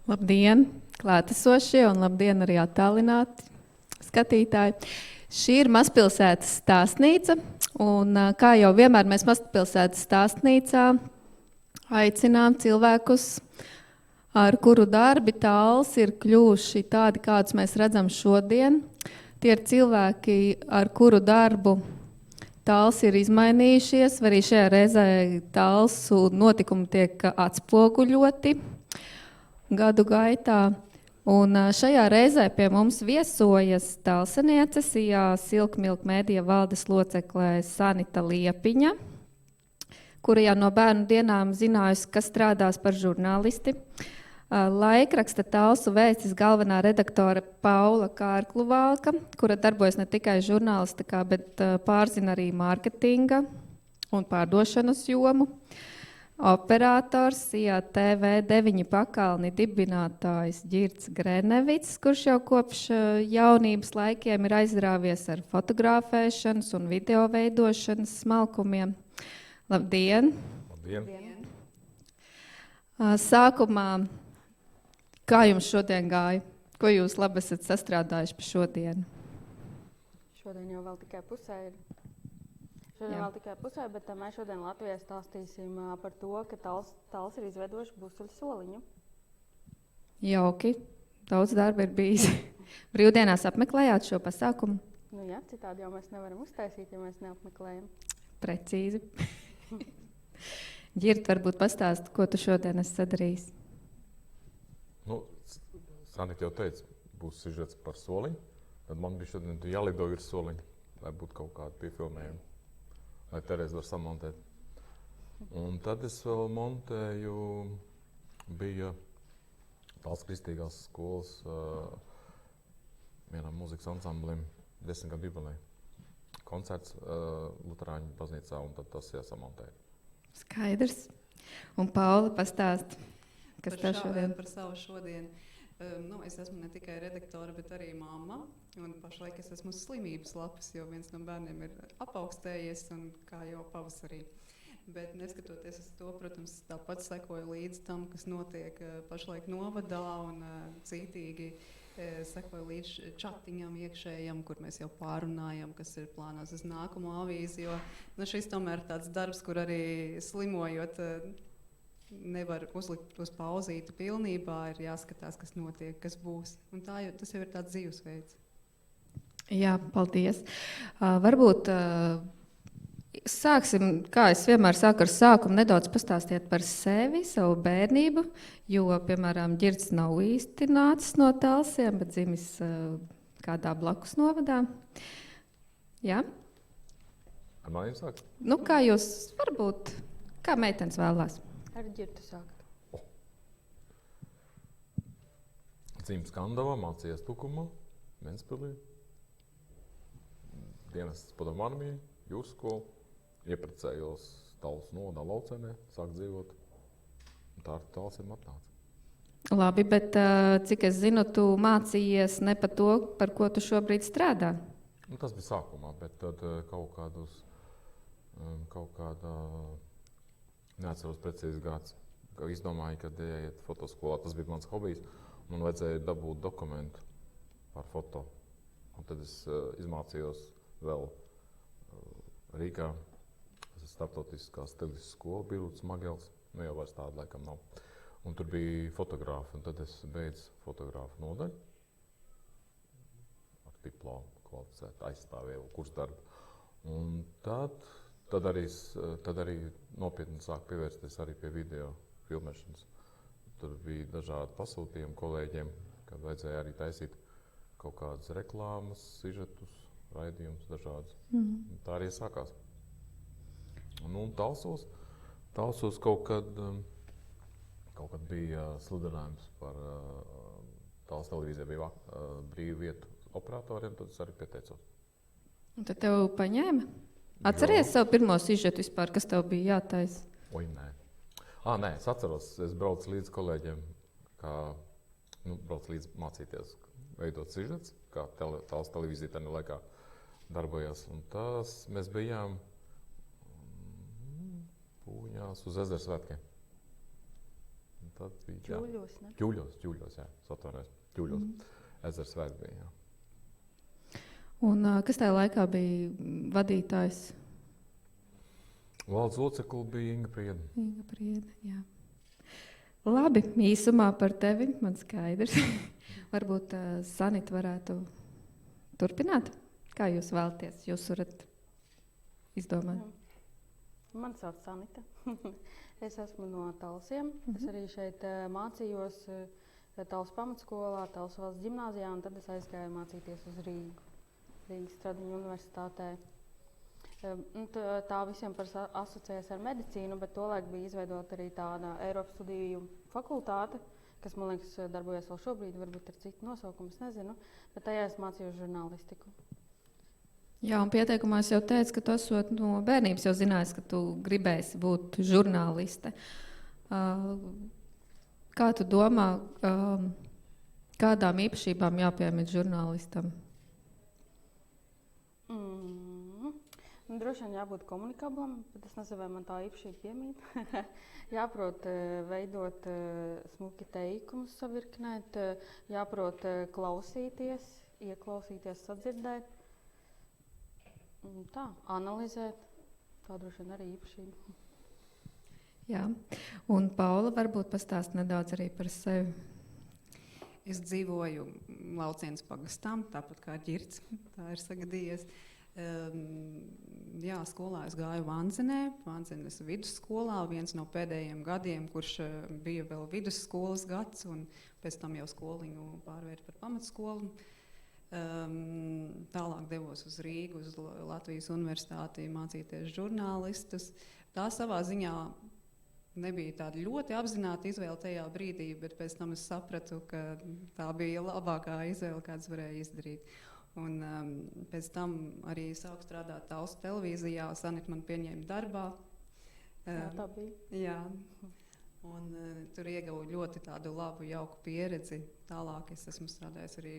Labdien, klātesošie un labdien arī attālināti skatītāji. Šī ir mazpilsētas stāstnīca, un kā jau vienmēr mēs mazpilsētas stāstnīcā aicinām cilvēkus, ar kuru darbi tāls ir kļuvuši tādi, kādus mēs redzam šodien. Tie ir cilvēki, ar kuru darbu tāls ir izmainījušies, vai arī šajā reizē tālsu notikumi tiek atspoguļoti gadu gaitā. Un šajā reizē pie mums viesojas tālsaniece, Silkmilk Media valdes loceklē Sanita Liepiņa, kura jau no bērnu dienām zinājusi, kas strādās par žurnālisti. Laikraksta Tālsu vēstis galvenā redaktore Paula Kārkluvalka, kura darbojas ne tikai žurnālistikā, bet pārzina arī mārketinga un pārdošanas jomu. Operators, TV 9 pakalni dibinātājs Ģirds Grenevits, kurš jau kopš jaunības laikiem ir aizrāvies ar fotografēšanas un video veidošanas smalkumiem. Labdien! Labdien! Sākumā, kā jums šodien gāja? Ko jūs labi esat sastrādājuši pa šodienu? Šodien jau vēl tikai pusē ir. Bet mēs šodien Latvijā stāstīsim par to, ka Tāls ir izveidojuši busuļu soliņu. Jauki. Daudz darba ir bijis. Brīvdienās apmeklējāt šo pasākumu? Nu jā, citādi jau mēs nevaram uztaisīt, ja mēs neapmeklējam. Precīzi. Ģirt, varbūt pastāst, ko tu šodien esi sadarījis? Sanita jau teica, būs sižets par soliņu. Tad man bija šodien jālido virs soliņu, lai būtu kaut kāda piefilmējuma. Lai Tereza var samontēt. Un tad es vēl montēju, bija Tāls kristīgās skolas vienam mūzikas ansamblim 10 gadu jubileja. Koncerts Luterāņu baznīcā, un tad tas jāsamontēja. Skaidrs. Un Paula pastāst, kas tev šodien? Par savu šodienu. Es esmu ne tikai redaktore, bet arī mamma. Un pašlaik es esmu slimības lapas, jo viens no bērniem ir apaugstējies, un kā jau pavasarī. Bet neskatoties uz to, protams, tāpat sekoju līdz tam, kas notiek pašlaik novadā, un cītīgi sekoju līdz čatiņam iekšējam, kur mēs jau pārunājam, kas ir plānās uz nākamo avīzi. Jo šis tomēr ir tāds darbs, kur arī slimojot nevar uzlikt uz pauzīti pilnībā, ir jāskatās, kas notiek, kas būs. Un tas jau ir tāds dzīvesveids. Jā, paldies. Varbūt sāksim, kā es vienmēr sāku ar sākumu, nedaudz pastāstiet par sevi, savu bērnību, jo, piemēram, Ģirds nav īsti nācis no Talsiem, bet dzimis kādā blakus novadā. Jā? Ar maniem sākt? Kā jūs varbūt, kā meitenes vēlās? Ar Ģirdu sākt. Dzīves Skandavā, mācījies Tukumā, Ventspilī. Dienests Padomārmija, jūras skolu. Ieprecējos Tāls novadā Laucenē, sāk dzīvot. Un tā ar Talsiem atnāca. Labi, bet cik es zinu, tu mācījies ne par to, par ko tu šobrīd strādā? Tas bija sākumā, bet tad kaut kādā, neatceros precīzi gads, ka izdomāju, ka ieiet fotoskolā, tas bija mans hobijs, man vajadzēja dabūt dokumentu par foto. Un tad es izmācījos vēl Rīgā, tas ir starptautiskās televīzijas skola, Birūts Magels, jau vairs tāda laikam nav. Un tur bija fotogrāfi, un tad es beidzu fotogrāfu nodaļu ar diplomu kvalificētu, aizstāvēju kursdarbu. Un tad arī nopietni sāk pievērsties arī pie video filmēšanas. Tur bija dažādi pasūtījumi kolēģiem, kad vajadzēja arī taisīt kaut kādas reklāmas, sižetus, raidījumus dažādus. Tā arī sākās. Un Talsos kaut kad bija sludinājums par Tāls televīzijā bija brīva vieta operatoriem, tad es arī pieteicos. Un tad tev paņēma? Atceries savu pirmo sižetu vispār, kas tev bija jātaisa? Nē. Nē, es atceros, es braucu līdz kolēģiem, braucu līdz mācīties veidot sižets, kā Tāls televīzija tajā laikā darbojās. Un mēs bijām Pūņās uz Ezersvētkiem. tad bija Ķūļos, ne? Ķūļos, jā, atvainojos. Ķūļos. Ezers Svēts bija, jā. Un kas tajā laikā bija vadītājs? Valdes locekli bija Inga Prieda. Inga Prieda, jā. Labi, īsumā par tevi man skaidrs. Varbūt Sanita varētu turpināt? Kā jūs vēlaties? Jūs varat izdomāt. Mani sauc Sanita. Es esmu no Talsiem. Es arī šeit mācījos Talsu pamatskolā, Talsu valsts ģimnāzijā, un tad es aizgāju mācīties uz Rīgu, Rīgas Stradiņu universitātē. Tā visiem asociējas ar medicīnu, bet tolaik bija izveidota arī tāda Eiropas studiju fakultāte, kas, man liekas, darbojas vēl šobrīd, varbūt ar citu nosaukumu, es nezinu, bet tajā es mācījos žurnālistiku. Jā, un pieteikumā es jau teicu, ka tu esot no bērnības jau zinājis, ka tu gribēsi būt žurnāliste. Kā tu domā, kādām īpašībām jāpiemīt žurnālistam? Droši vien jābūt komunikablam, bet es nezinu, vai man tā īpašība piemīt. Jāprot veidot smuki teikumus, savirknēt, jāprot klausīties, ieklausīties, sadzirdēt. Tā, analizēt, tā droši vien arī īpašība. Jā, un Paula varbūt pastāst nedaudz arī par sevi. Es dzīvoju Laucienas pagastā, tāpat kā Ģirds, tā ir sagadījies. Jā, skolā es gāju Vanzenes vidusskolā, viens no pēdējiem gadiem, kurš bija vēl vidusskolas gads, un pēc tam jau skoliņu pārvērt par pamatskolu. Tālāk devos uz Rīgu, uz Latvijas universitāti mācīties žurnālistus. Tā savā ziņā nebija tāda ļoti apzināta izvēle tajā brīdī, bet pēc tam es sapratu, ka tā bija labākā izvēle, kādas varēja izdarīt. Un pēc tam arī sāku strādāt Talsu televīzijā, Sanita man pieņēma darbā. Jā, tā bija. Jā. Un tur ieguvu ļoti tādu labu, jauku pieredzi. Tālāk es esmu strādājis arī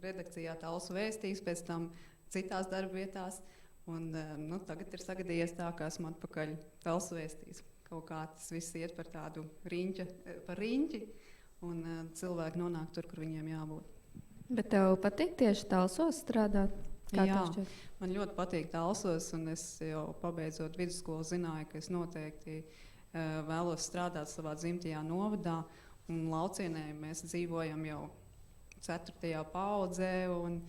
redakcijā Talsu vēstījis, pēc tam citās darbavietās. Un tagad ir sagadījies tā, ka esmu atpakaļ Talsu vēstījis. Kaut kā tas viss iet par tādu riņķi, un cilvēki nonāk tur, kur viņiem jābūt. Bet tev patīk tieši Talsos strādāt? Kā Jā, tev šķiet? man ļoti patīk Talsos, un es jau pabeidzot vidusskolu zināju, ka es noteikti vēlos strādāt savā dzimtajā novadā, un Laucienē mēs dzīvojam jau 4. paudzē, un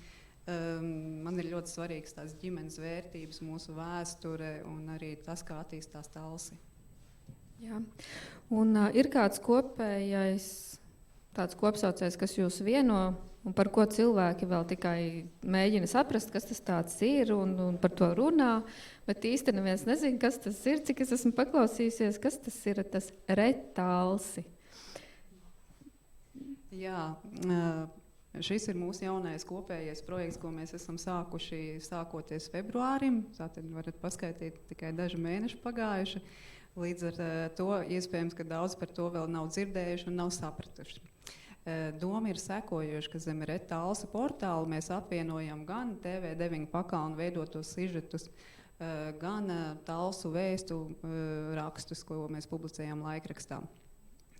man ir ļoti svarīgs tās ģimenes vērtības, mūsu vēsture un arī tas, kā attīstās Talsi. Jā. Un ir kāds kopējais, tāds kopsaucējs, kas jūs vieno, un par ko cilvēki vēl tikai mēģina saprast, kas tas tāds ir, un par to runā, bet īsti neviens nezina, kas tas ir, cik es esmu paklausījusies, kas tas ir tas retālsi. Jā, šis ir mūsu jaunais kopējais projekts, ko mēs esam sākuši sākoties februārim. Tātad varat paskaitīt, tikai daži mēneši pagājuši. Līdz ar to iespējams, ka daudz par to vēl nav dzirdējuši un nav sapratuši. Doma ir sekojoša, ka zem retālsa portāla mēs apvienojam gan TV9 pakalnu veidotos sižetus, gan Talsu vēstu rakstus, ko mēs publicējam laikrakstā.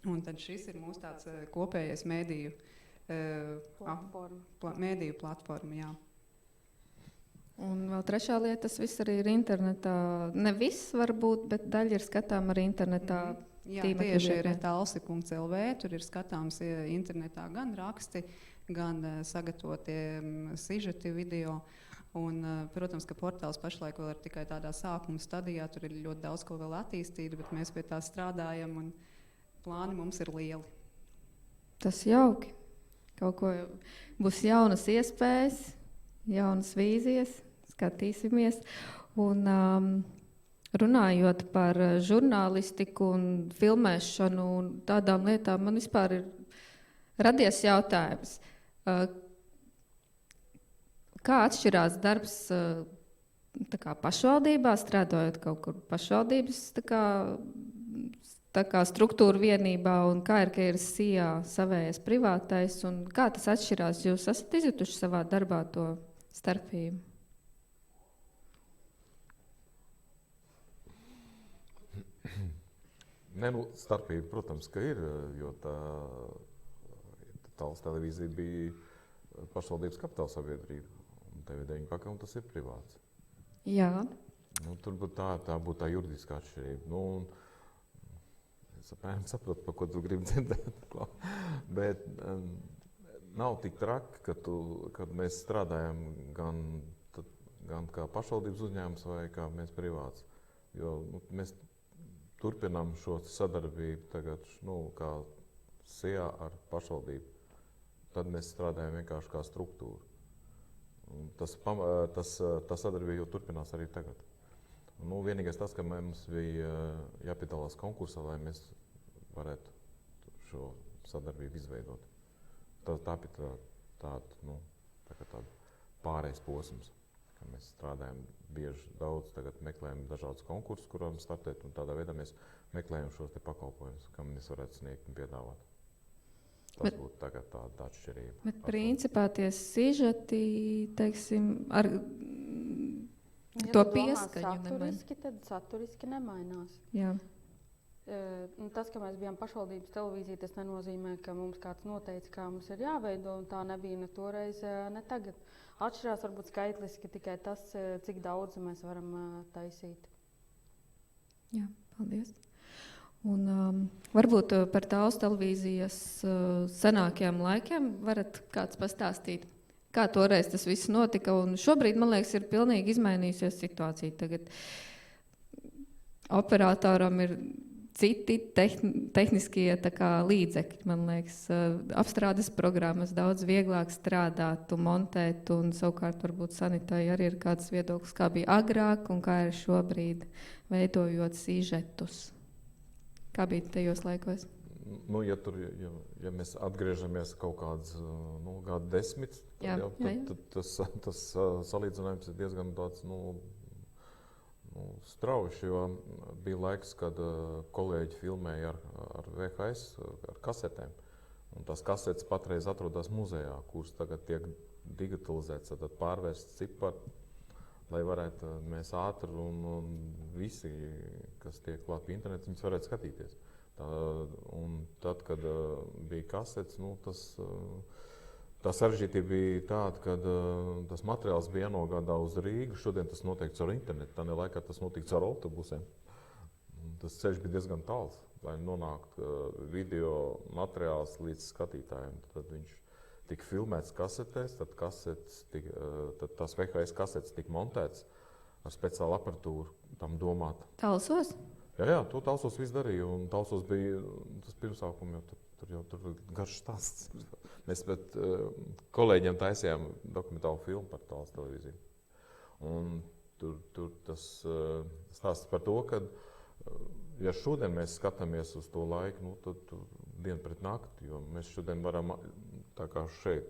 Un tad šis ir mūsu tāds kopējais mēdīju platforma, jā. Un vēl trešā lieta, tas viss arī ir internetā. Ne viss varbūt, bet daļa ir skatām arī internetā. Jā, tieši ir talsi.lv, tur ir skatāms internetā gan raksti, gan sagatavotie sižeti video. Un, protams, ka portāls pašlaik vēl ir tikai tādā sākuma stadijā, tur ir ļoti daudz ko vēl attīstīt, bet mēs pie tā strādājam un plāni mums ir lieli. Tas jauki. Kaut ko būs jaunas iespējas, jaunas vīzijas, skatīsimies. Un runājot par žurnālistiku un filmēšanu un tādām lietām, man vispār ir radies jautājums. Kā atšķirās darbs tā kā pašvaldībā, strādājot kaut kur pašvaldības tā kā struktūra vienībā, un kā ir, ka ir SIA savējais privātais, un kā tas atšķirās? Jūs esat izjutuši savā darbā to starpību? Ne, nu, starpība, protams, ka ir, jo Tallas televīzija bija pašvaldības kapitāla sabiedrība. Un TV9 un tas ir privāts. Jā. Nu, tur būtu tā būtu tā juridiskā atšķirība. Nu, es apmēram saprotu, par ko tu gribi dzirdēt. Bet nav tik traki, kad mēs strādājam gan kā pašvaldības uzņēmums vai kā mēs privāts. Jo mēs turpinām šo sadarbību tagad, kā SIA ar pašvaldību. Tad mēs strādājam vienkārši kā struktūra. Tas sadarbība jau turpinās arī tagad. Vienīgais tas, ka mums bija jāpiedalās konkursā, lai mēs varētu šo sadarbību izveidot. Tā bija tāda pārējais posms, ka mēs strādājam bieži daudz, tagad meklējam dažādus konkursus, kurām startēt, un tādā veidā mēs meklējam šos te pakalpojumus, kam mēs varētu sniegt un piedāvāt. Tas būtu tagad tāda atšķirība. Bet principā tie sižeti, teiksim, ar to pieskaņu saturiski nemainās. Jā. Tas, ka mēs bijām pašvaldības televīzija, tas nenozīmē, ka mums kāds noteica, kā mums ir jāveido, un tā nebija ne toreiz, ne tagad. Atšķirās varbūt skaitliski tikai tas, cik daudz mēs varam taisīt. Jā, paldies. Un varbūt par Tallas televīzijas senākajiem laikiem varat kāds pastāstīt, kā toreiz tas viss notika, un šobrīd, man liekas, ir pilnīgi izmainījusies situācija. Tagad operatoram ir citi tehniskie līdzekļi, man liekas, apstrādes programmas daudz vieglāk strādāt un montēt, un savukārt varbūt Sanitai arī ir kāds viedoklis, kā bija agrāk un kā ir šobrīd veidojot sižetus. Kā bija tajos laikos? Ja mēs atgriežamies kaut kāds gadu 10, tad tas salīdzinājums ir diezgan tāds strauši, jo bija laiks, kad kolēģi filmēja ar VHS, ar kasetēm. Un tās kasetes patreiz atrodas muzejā, kuras tagad tiek digitalizētas, tad pārvērsts cipari, lai varētu mēs ātri un visi, kas tiek klāt pie interneta, viņus varētu skatīties. Un tad, kad bija kasetes, tā sarežģītība bija tāda, ka tas materiāls bija jānogādā uz Rīgu. Šodien tas notiek caur internetu, tā laikā tas notiek caur autobusiem. Tas ceļš bija diezgan tāls, lai nonāktu video materiāls līdz skatītājiem. Tad viņš tika filmēts kasetēs, tad tās VHS kasetes tika montētas ar speciālu aparatūru tam domāt. Talsos? Jā, to Talsos viss darīja, un Talsos bija tas pirmsākums, jo tur garš stāsts. Mēs pēc kolēģiem taisījām dokumentālu filmu par Tallas televīziju. Un tur tas stāsts par to, ka ja šodien mēs skatāmies uz to laiku, tad dienu pret nakti, jo mēs šodien varam, tā kā šeit,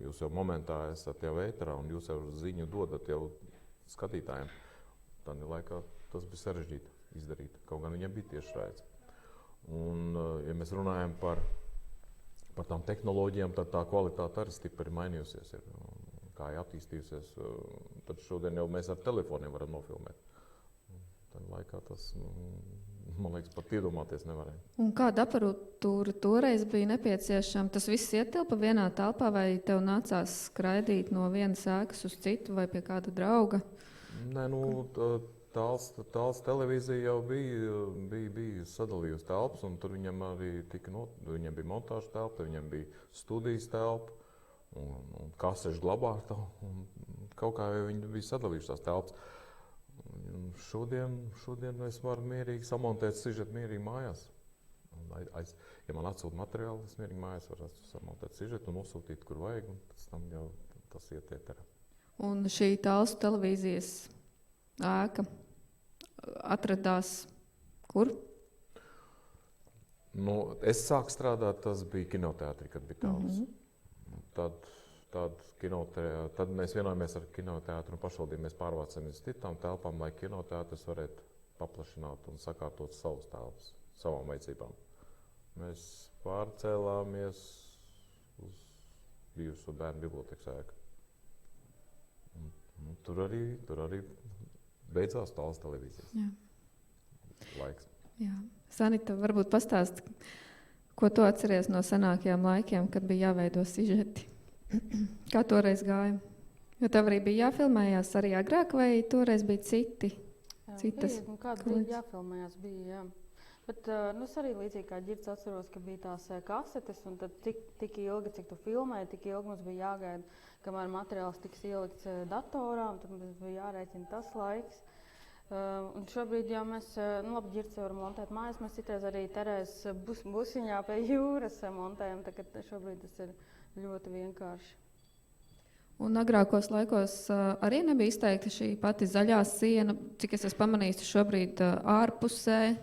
jūs jau momentā esat jau ēterā un jūs jau ziņu dodat jau skatītājiem. Tādā laikā tas bija sarežģīti izdarīt, kaut gan viņiem bija tiešraids. Un, ja mēs runājam par tām tehnoloģijām, tad tā kvalitāte arī stipri mainījusies. Kā ir attīstījusies, tad šodien jau mēs ar telefoniem varam nofilmēt. Tādā laikā tas, man liekas, pat iedomāties nevarēja. Un kāda aparatūra toreiz bija nepieciešama? Tas viss ietilpa vienā telpā, vai tev nācās skraidīt no vienas ēkas uz citu vai pie kāda drauga? Nē, Tallas televīzija jau bija sadalījusi telpas, un tur viņam arī viņam bija montāža telpa, viņam bija studijas telpa un kasešu glabātava, un kaut kā jau viņi bija sadalījuši tās telpas. Šodien es varu mierīgi samontēt sižetu mierīgi mājās. Ja man atsūta materiāli, es mierīgi mājās varu samontēt sižetu un nosūtīt, kur vajag, un pēc tam jau tas iet ēterā. Un šī Tallas televīzijas ēka atradās kur? Es sāku strādāt, tas bija kinoteātrī, kad bija Tallas. Tad mēs vienojāmies ar kinoteātru un pašvaldību. Mēs pārvācāmies uz citām telpām, lai kinoteātris varētu paplašināt un sakārtot savus telpas, savām vajadzībām. Mēs pārcēlāmies uz bijušo bērnu bibliotekas ēku. Tur arī beidzās Tallas televīzijas laiks. Jā. Sanita, varbūt pastāst, ko tu atceries no senākajiem laikiem, kad bija jāveido sižeti? Kā toreiz gāja? Jo tev arī bija jāfilmējās arī agrāk, vai toreiz bija citas? Bija, kāda bija jāfilmējās, bija, jā. Bet es arī līdzīgi kā Ģirds atceros, ka bija tās kasetes, un tad tik ilgi, cik tu filmēji, tik ilgi mums bija jāgaida, kamēr materiāls tiks ielikts datorā, un tad mums bija jārēķina tas laiks. Un šobrīd jau mēs, labi, Ģirds varam montēt mājas, mēs citreiz arī Terēzes busiņā pie jūras montējam, tā ka šobrīd tas ir ļoti vienkārši. Un agrākos laikos arī nebija izteikta šī pati zaļā siena, cik es esmu pamanījis šobrīd ārpusē,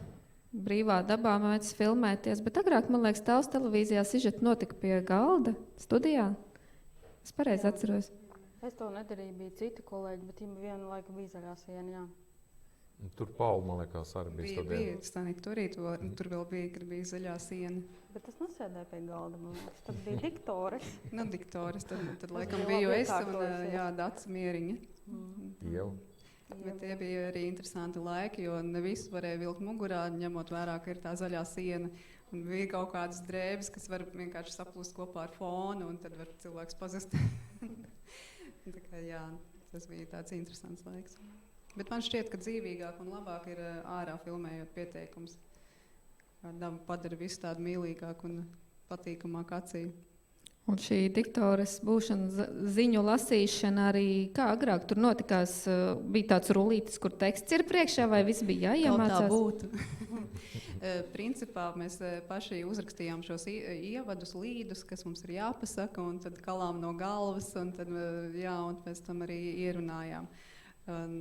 brīvā dabā mēdz filmēties, bet agrāk, man liekas, Tēls televīzijā sižeti notika pie galda, studijā. Es pareizi atceros. Es to nedarīju, bija citi kolēģi, bet viņam vienu laiku bija zaļā siena, jā. Tur Paula, man liekas, arī bija studijā. Bija Stanita, tur vēl bija, kad bija zaļā siena. Bet tas nesēdēja pie galda, man liekas. Tad bija diktores. Diktores, tad laikam biju es un Dats Mieriņa. Jau. Bet tie bija arī interesanti laiki, jo ne visu varēja vilkt mugurā, ņemot vērā, ka ir tā zaļā siena. Un bija kaut kādas drēbes, kas var vienkārši saplūst kopā ar fonu, un tad var cilvēks pazust. Tā kā, jā, tas bija tāds interesants laiks. Bet man šķiet, ka dzīvīgāk un labāk ir ārā filmējot pieteikums. Daba padara visu tādu mīlīgāku un patīkamāku acī. Un šī diktoras būšana, ziņu lasīšana arī, kā agrāk tur notikās, bija tāds rulītis, kur teksts ir priekšā, vai viss bija jāiemācās? Kaut tā būtu. Principā mēs paši uzrakstījām šos ievadus, līdus, kas mums ir jāpasaka, un tad kalām no galvas, un tad, jā, un pēc tam arī ierunājām. Un,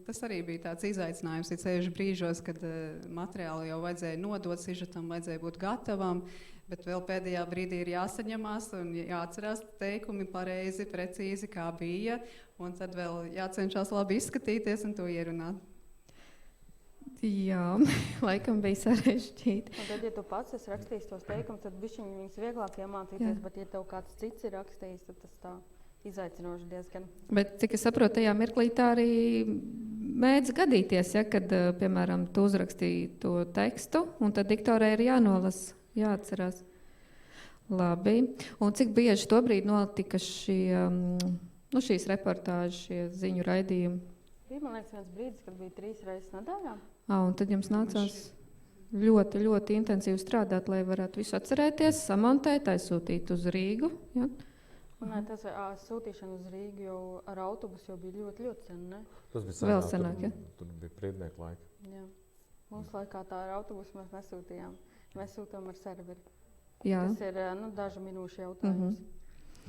tas arī bija tāds izaicinājums, ir ceļš brīžos, kad materiālu jau vajadzēja nodot, sižetam vajadzēja būt gatavam, bet vēl pēdējā brīdī ir jāsaņemās un jāatcerās teikumi pareizi, precīzi, kā bija, un tad vēl jācenšas labi izskatīties un to ierunāt. Jā, laikam bija sarežģīti. Un tad, ja tu pats esi rakstījis tos teikumus, tad viņus vieglāk iemācīties, bet ja tev kāds cits ir rakstījis, tad tas tā izaicinoši diezgan. Bet, cik es saprotu, tajā mirklī tā arī mēdz gadīties, ja, kad, piemēram, tu uzrakstīji to tekstu, un tad diktorē ir jānolasa, jāatcerās. Labi. Un cik bieži tobrīd notika šīs reportāžas, šie ziņu raidījumi? Bija, man liekas, viens brīdis, kad bija 3 reizes nedēļā. Un tad jums nācās ļoti, ļoti intensīvi strādāt, lai varētu visu atcerēties, samontēt, aizsūtīt uz Rīgu. Ja? Un tas sūtīšana uz Rīgu jau ar autobusu jau bija ļoti, ļoti sen, ne? Tas bija vēl senāk, ja? Tur bija priednieku laika. Jā. Mums laikā tā ar autobusu mēs nesūtījām. Mēs sūtām ar serveri. Jā. Tas ir dažu minūšu jautājums.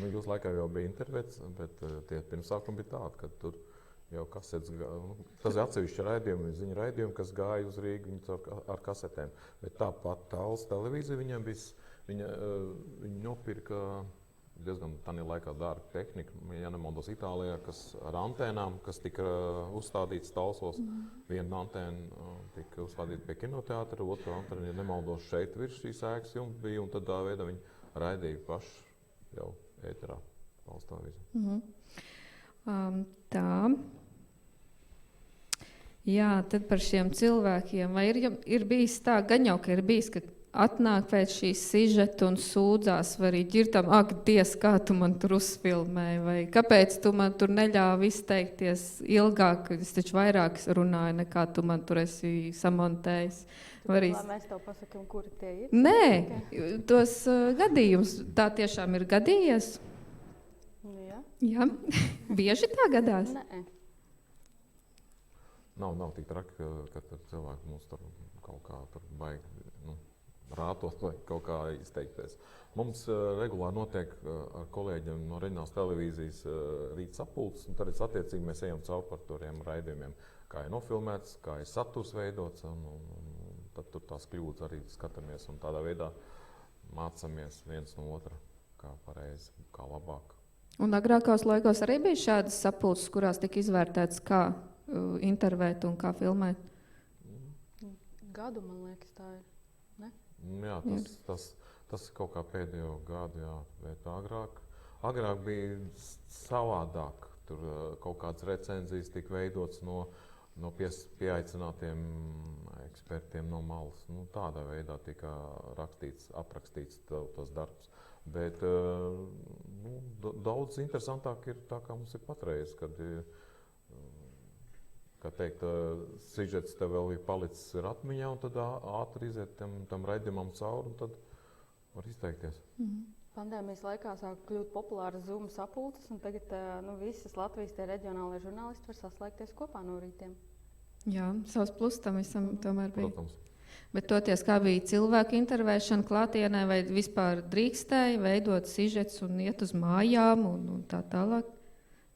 Jūs laikā jau bija internets, bet tie pirmsākumi bija tādi, ka tur jau kasetes gāja. Tas ir atsevišķi raidījumi, ziņu raidījumi, kas gāja uz Rīgu ar kasetēm. Bet tāpat Tēls televīzija viņam bija, viņi nopirka diezgan tādā laikā dārga tehnika, ja nemaldos Itālijā, kas ar antēnām, kas tika uzstādītas Talsos. Viena antēna tika uzstādīta pie kinoteātra, otra antēna, ja nemaldos šeit virs šīs ēkas jums bija, un tad tā veidā viņi raidīja paši jau ēterā Tēls televīziju. Tā. Jā, tad par šiem cilvēkiem. Vai ir bijis tā, gan jau, ka ir bijis, ka atnāk pēc šīs sižeta un sūdzās, vai arī ģirtam, ak, Dievs, kā tu man tur uzfilmēji, vai kāpēc tu man tur neļāvi izteikties ilgāk, es taču vairāk runāju, nekā tu man tur esi samontējis. Lai mēs tev pasakām, kuri tie ir? Nē, tos gadījumus tā tiešām ir gadījies. Jā. Jā, bieži tā gadās? Nē. Nav tik traki, ka cilvēki mūs tur kaut kā tur baigi rātot vai kaut kā izteikties. Mums regulāri notiek ar kolēģiem no reģionālās televīzijas rīt sapulces, un tad attiecīgi mēs ejam cauri par tiem raidījumiem, kā ir nofilmēts, kā ir saturs veidots, un tad tur tās kļūdas arī skatāmies, un tādā veidā mācāmies viens no otra, kā pareizi, kā labāk. Un agrākos laikos arī bija šādas sapulces, kurās tika izvērtēts, kā intervēt un kā filmēt? Gadu, man liekas, tā ir. Ne? Jā, tas ir kaut kā pēdējo gadu, jā, bet agrāk bija savādāk. Tur kaut kādas recenzijas tika veidotas no no pieaicinātiem ekspertiem no malas. Nu, tādā veidā tika aprakstīts tas darbs. Bet daudz interesantāk ir tā, kā mums ir patreiz, kad, kā teikt, sižets tev vēl ir palicis atmiņā, un tad ātri iziet tam raidījumam cauri, un tad var izteikties. Pandēmijas laikā sāk kļūt populāras Zoom sapulces, un tagad visas Latvijas reģionālajie žurnālisti var saslēgties kopā no rītiem. Jā, savs plus tam visam tomēr bija. Protams. Bet toties, kā bija cilvēku intervēšana klātienē, vai vispār drīkstēja veidot sižets un iet uz mājām un tā tālāk?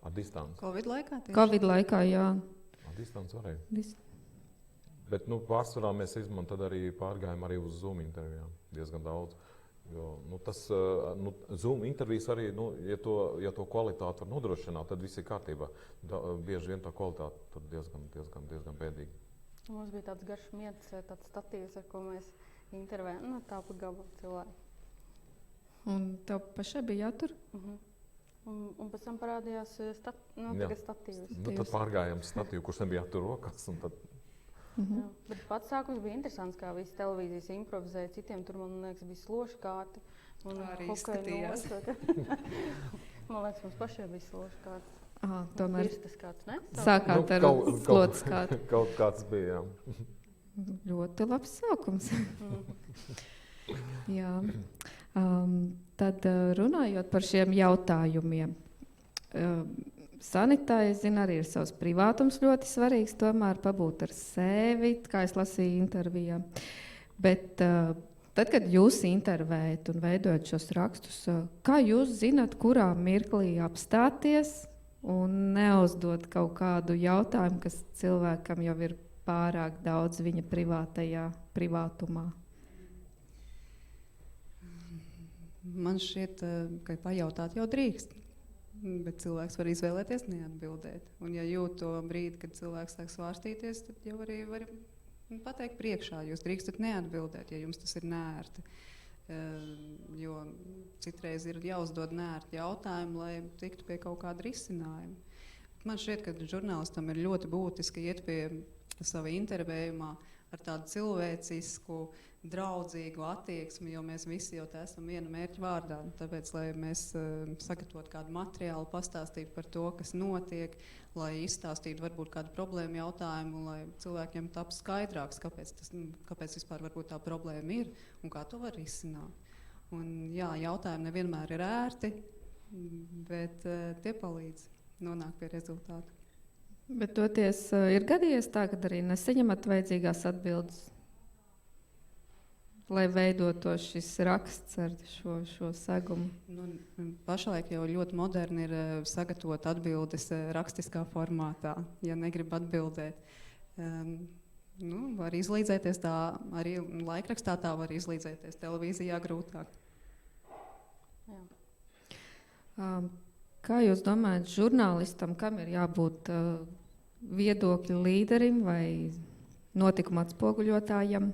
Ar distanci. Covid laikā tieši? Covid laikā, jā. Ar distanci varēja. Bet pārsvarā mēs tad arī pārgājām arī uz Zoom intervijām diezgan daudz. Jo, tas Zoom intervijas arī, ja to kvalitāti var nodrošināt, tad viss ir kārtībā. Bieži vien tā kvalitāte tur diezgan bēdīga. Mums bija tāds garš miegs, tāds statīvs, ar ko mēs intervējām, tā pa gabalu cilvēku. Un tev pašai bija jātur? Un pēc tam parādījās statīvs. Tad pārgājām statīvu, kurš nebija jātur rokās. Jā, bet pats sākums bija interesants, kā visas televīzijas improvizēja. Citiem tur, man liekas, bija sloši kārti. Arī izskatījās. Man liekas, mums pašiem bija sloši kārti. Tomēr Virstas kāds, ne? sākāt ar slotas kārtu. Kaut kāds bija, jā. Ļoti labs sākums. Jā. Tad runājot par šiem jautājumiem. Sanitai, es zinu, arī ir savs privātums ļoti svarīgs, tomēr pabūt ar sevi, kā es lasīju intervijā. Bet tad, kad jūs intervējat un veidojat šos rakstus, kā jūs zināt, kurā mirklī apstāties un neuzdot kaut kādu jautājumu, kas cilvēkam jau ir pārāk daudz viņa privātumā? Man šķiet, ka pajautāt jau drīkst. Bet cilvēks var izvēlēties neatbildēt. Un ja jūt to brīdi, kad cilvēks sāk svārstīties, tad jau arī var pateikt priekšā. Jūs drīkstat neatbildēt, ja jums tas ir neērti. Jo citreiz ir jāuzdod neērti jautājumi, lai tiktu pie kaut kāda risinājuma. Man šķiet, ka žurnālistam ir ļoti būtiski iet pie sava intervējumā ar tādu cilvēcisku, draudzīgu attieksmi, jo mēs visi jau esam viena mērķa vārdā. Tāpēc, lai mēs sagatavotu kādu materiālu, pastāstītu par to, kas notiek, lai izstāstītu varbūt kādu problēmu jautājumu, lai cilvēkiem taps skaidrāks, kāpēc vispār varbūt tā problēma ir un kā to var risināt. Un jā, jautājumi nevienmēr ir ērti, bet tie palīdz nonākt pie rezultātu. Bet toties ir gadījies tā, ka arī nesaņemat vajadzīgās atbildes, lai veidotu šis raksts ar šo segumu? Pašlaik jau ļoti moderni ir sagatavot atbildes rakstiskā formātā, ja negrib atbildēt. Var izlīdzēties tā, arī laikrakstā tā var izlīdzēties, televīzijā grūtāk. Jā. Kā jūs domājat, žurnālistam, kam ir jābūt viedokļu līderim vai notikuma atspoguļotājam?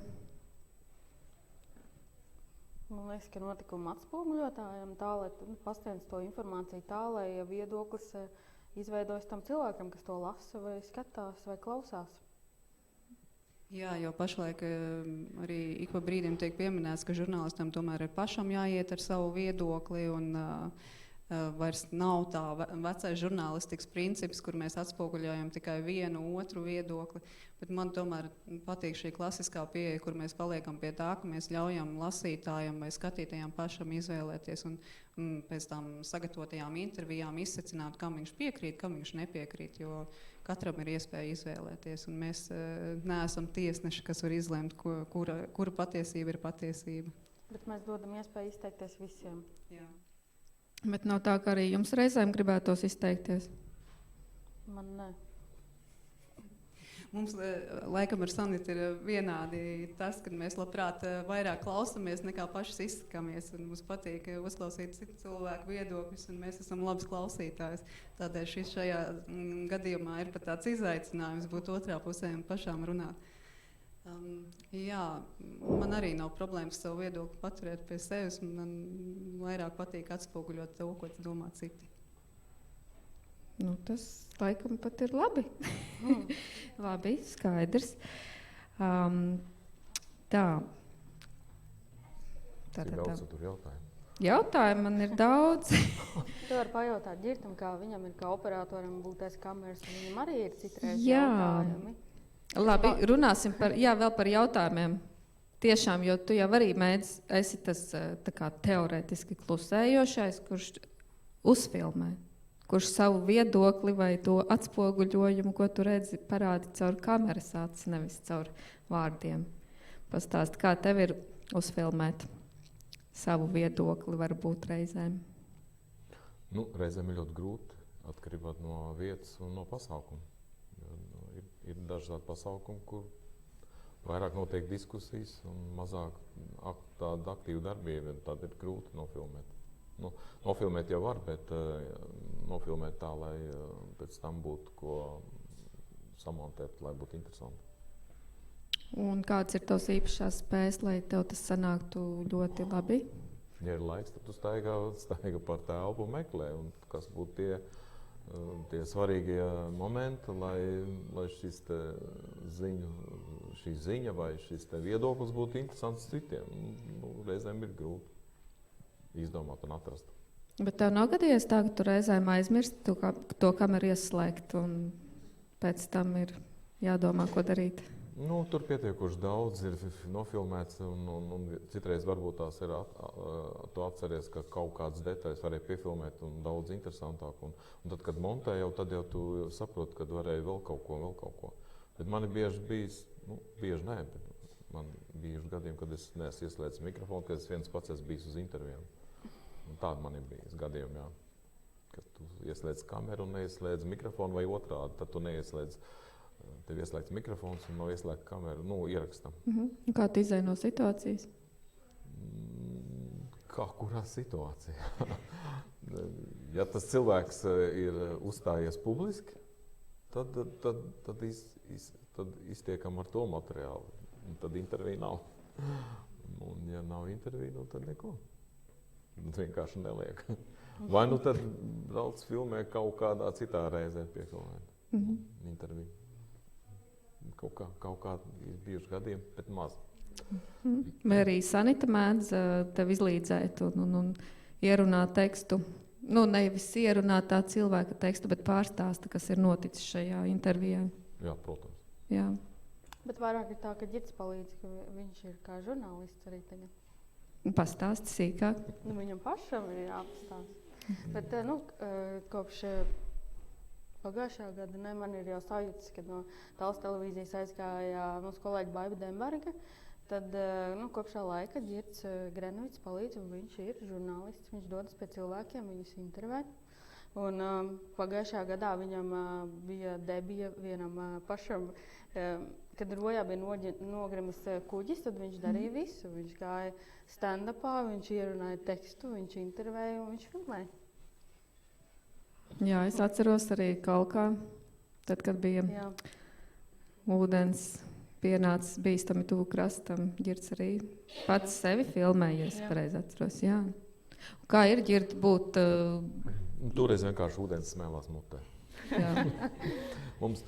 Man liekas, ka notikuma atspoguļotājam tā, lai pasniedz to informāciju tā, lai viedoklis izveidojas tam cilvēkam, kas to lasa vai skatās vai klausās. Jā, jo pašlaik arī ik pa brīdim tiek pieminēts, ka žurnālistam tomēr ir pašam jāiet ar savu viedokli un vairs nav tā vecais žurnālistikas princips, kur mēs atspoguļojam tikai vienu otru viedokli, bet man tomēr patīk šī klasiskā pieeja, kur mēs paliekam pie tā, ka mēs ļaujam lasītājam vai skatītājam pašam izvēlēties un pēc tam sagatavotajām intervijām izsecināt, kam viņš piekrīt, kam viņš nepiekrīt, jo katram ir iespēja izvēlēties, un mēs neesam tiesneši, kas var izlemt, kura patiesība ir patiesība. Bet mēs dodam iespēju izteikties visiem. Jā. Bet nav tā, ka arī jums reizēm gribētos izteikties? Man ne. Mums laikam ar Sanitu ir vienādi tas, ka mēs labprāt vairāk klausamies nekā pašas izsakamies. Un mums patīk uzklausīt citu cilvēku viedokļus, un mēs esam labs klausītājs. Tādēļ šis šajā gadījumā ir pat tāds izaicinājums būt otrā pusē un pašām runāt. Jā, man arī nav problēmas savu viedokli paturēt pie sevis. Man vairāk patīk atspoguļot to, ko domā citi. Nu, tas laikam pat ir labi. Labi, skaidrs. Tā. Cik daudz tur jautājumu? Jautājumu man ir daudz. Tu vari pajautāt Girtam, kā viņam ir, kā operatoram būt aiz kameras, un viņam arī ir citreiz jautājumi. Labi, runāsim vēl par jautājumiem. Tiešām, jo tu jau arī esi tas tā kā teorētiski klusējošais, kurš uzfilmē, kurš savu viedokli vai to atspoguļojumu, ko tu redzi, parādi caur kameras acis, nevis caur vārdiem. Pastāst, kā tev ir uzfilmēt savu viedokli, varbūt reizēm? Nu, reizēm ir ļoti grūti, atkarībā no vietas un no pasākuma. Ir dažādi pasākumi, kur vairāk notiek diskusijas un mazāk tāda aktīva darbība. Tad ir grūti nofilmēt. Nu, nofilmēt jau var, bet nofilmēt tā, lai pēc tam būtu ko samontēt, lai būtu interesanti. Un kāds ir tavs īpašās spējas, lai tev tas sanāktu ļoti labi? Ja ir laiks, tad tu staigā par telpu un meklē, un kas būtu tie svarīgie momenti, lai šī ziņa vai šis viedoklis būtu interesants citiem. Nu, reizēm ir grūti izdomāt un atrast. Bet tev nav gadījies tā, ka tu reizēm aizmirsti to kameru ieslēgt, un pēc tam ir jādomā, ko darīt? Nu, tur pietiekuši daudz ir nofilmēts, un citreiz varbūt tās ir tu atceries, ka kaut kādas detaļas varēja piefilmēt un daudz interesantāk. Un tad, kad montē jau, tad jau tu saproti, ka varēja vēl kaut ko. Bet man ir bieži bijis, bieži nē, bet man bijuši gadījumi, kad es neesmu ieslēdzis mikrofonu, kad es viens pats esmu bijis uz intervijām. Un tādi man ir bijis gadījumi, jā. Kad tu ieslēdz kameru un neieslēdz mikrofonu vai otrādi, tad tu neieslēdz. Tev ieslēgts mikrofons un nav ieslēgta kamera, ierakstam. Kā tu izēji no situācijas? Kā kurā situācijā? Ja tas cilvēks ir uzstājies publiski, tad iztiekam ar to materiālu. Tad intervija nav. Un ja nav intervija, tad neko. Vienkārši neliek. Vai tad brauc filmē kaut kādā citā reizē piefilmēt interviju. Kaut kā ir bijuši gadījumi, bet maz. Vai arī Sanita mēdz tev izlīdzēt un ierunāt tekstu? Nu, nevis ierunāt tā cilvēka tekstu, bet pārstāsta, kas ir noticis šajā intervijā. Jā, protams. Jā. Bet vairāk ir tā, ka Girts palīdz, ka viņš ir kā žurnālists arī tagad. Pastāsti sīkāk. Viņam pašam ir jāpastāst. Bet kopš pagājušā gada man ir jau sajūtas, kad no Tallas televīzijas aizgāja mūsu kolēģi Baiba Demberga. Tad kopš tā laika Girts Grenovits palīdz, un viņš ir žurnālists. Viņš dodas pie cilvēkiem, viņus intervēt. Un pagājušajā gadā viņam bija debija vienam pašam, kad Rojā bija nogrimis kuģis, tad viņš darīja visu. Viņš gāja stand-upā, viņš ierunāja tekstu, viņš intervēja un viņš filmēja. Jā, es atceros arī Kalkā, tad, kad bija ūdens pienācis bīstami tuvu krastam. Girts arī pats sevi filmējies, pareizi atceros. Jā. Kā ir Girt būt? Toreiz vienkārši ūdens smēlās mutē. mums,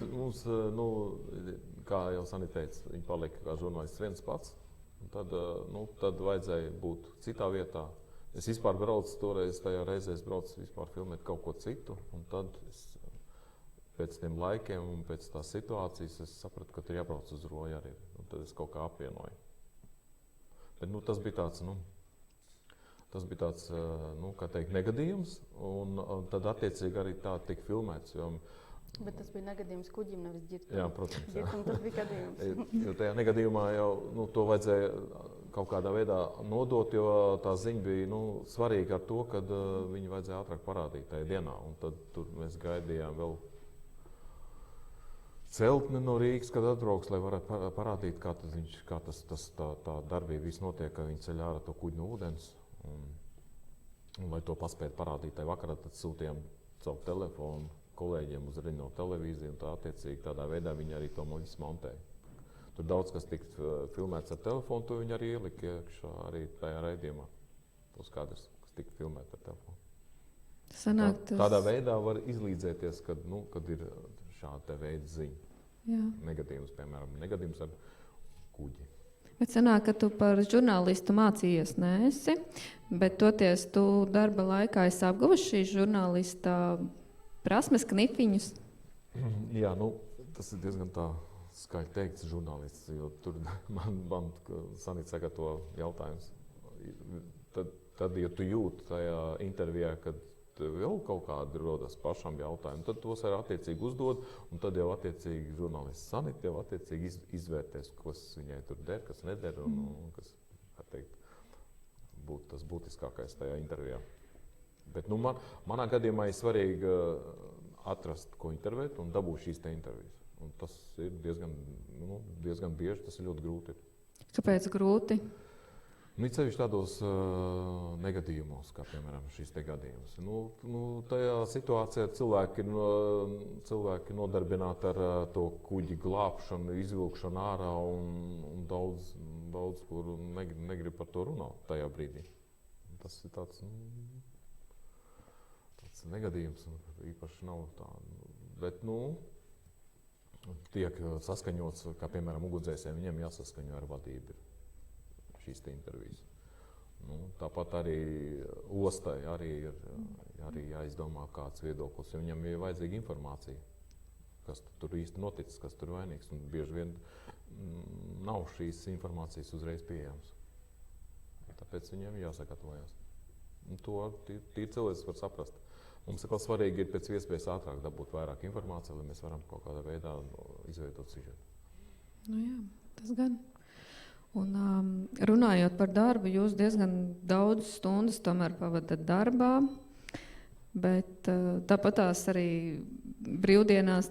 kā jau Sanita teica, viņi palika kā žurnālists viens pats. Tad vajadzēja būt citā vietā. Es vispār braucu toreiz, tajā reizē es braucu vispār filmēt kaut ko citu. Un tad pēc tiem laikiem un pēc tās situācijas es sapratu, ka tur jābrauc uz Roju arī. Un tad es kaut kā apvienoju. Bet tas bija tāds, kā teikt, negadījums. Un tad attiecīgi arī tā tika filmēts. Bet tas bija negadījums kuģim, nevis Girtam. Jā, protams. Jā. Girtam tas bija gadījums. Jo tajā negadījumā jau to vajadzēja kaut kādā veidā nodot, jo tā ziņa bija svarīga ar to, ka viņu vajadzēja ātrāk parādīt tajā dienā. Un tad tur mēs gaidījām vēl celtni no Rīgas, kad atbrauks, lai varētu parādīt, kā tā darbība viss notiek, ka viņi ceļ ārā to kuģi no ūdens. Un lai to paspētu parādīt tajā vakarā, tad sūtījām caur telefonu kolēģiem uz Rino televīziju, un tā attiecīgi tādā veidā viņi arī to visu montēja. Tur daudz kas tika filmēts ar telefonu, to viņi arī ielika iekšā arī tajā raidījumā. Tos kadrs, kas tika filmēts ar telefonu. Sanāk, Tādā veidā var izlīdzēties, kad ir šāda te veida ziņa. Jā. Negadījums, piemēram, negadījums ar kuģi. Bet sanāk, ka tu par žurnālistu mācījies neesi, bet toties tu darba laikā esi apguvis šīs žurnālista prasmes, knifiņus. Jā, tas ir diezgan tā skaļi teikts žurnālists, jo tur man Sanita sagatavo jautājums. Tad, ja tu jūti tajā intervijā, kad vēl kaut kādi rodas pašam jautājumi, tad tos arī attiecīgi uzdod, un tad jau attiecīgi žurnālists Sanita jau attiecīgi izvērtēs, kas viņai tur der, kas neder, un kas, kā teikt, būtu tas būtiskākais tajā intervijā. Bet manā gadījumā ir svarīgi atrast, ko intervēt, un dabūt šīs te intervijas. Un tas ir diezgan bieži, tas ir ļoti grūti. Kāpēc grūti? It sevišķi tādos negadījumos, kā piemēram šīs te gadījums. Tajā situācijā cilvēki nodarbināti ar to kuģi glābšanu, izvilkšanu ārā, un daudz kur negrib par to runāt tajā brīdī. Tas ir tāds negadījums, īpaši nav tā. Bet, tiek saskaņots, kā piemēram ugunsdzēsējiem, viņiem jāsaskaņo ar vadību šīs te intervijas. Tāpat arī ostai arī ir jāizdomā kāds viedoklis, jo viņam ir vajadzīga informācija, kas tur īsti noticis, kas tur vainīgs, un bieži vien nav šīs informācijas uzreiz pieejams. Tāpēc viņiem jāsagatavojas. To tīri cilvēks var saprast. Mums atkal svarīgi ir pēc iespējas ātrāk dabūt vairāk informāciju, lai mēs varam kaut kādā veidā izveidot sižetu. Jā, tas gan. Un runājot par darbu, jūs diezgan daudz stundas tomēr pavadat darbā, bet tāpatās arī brīvdienās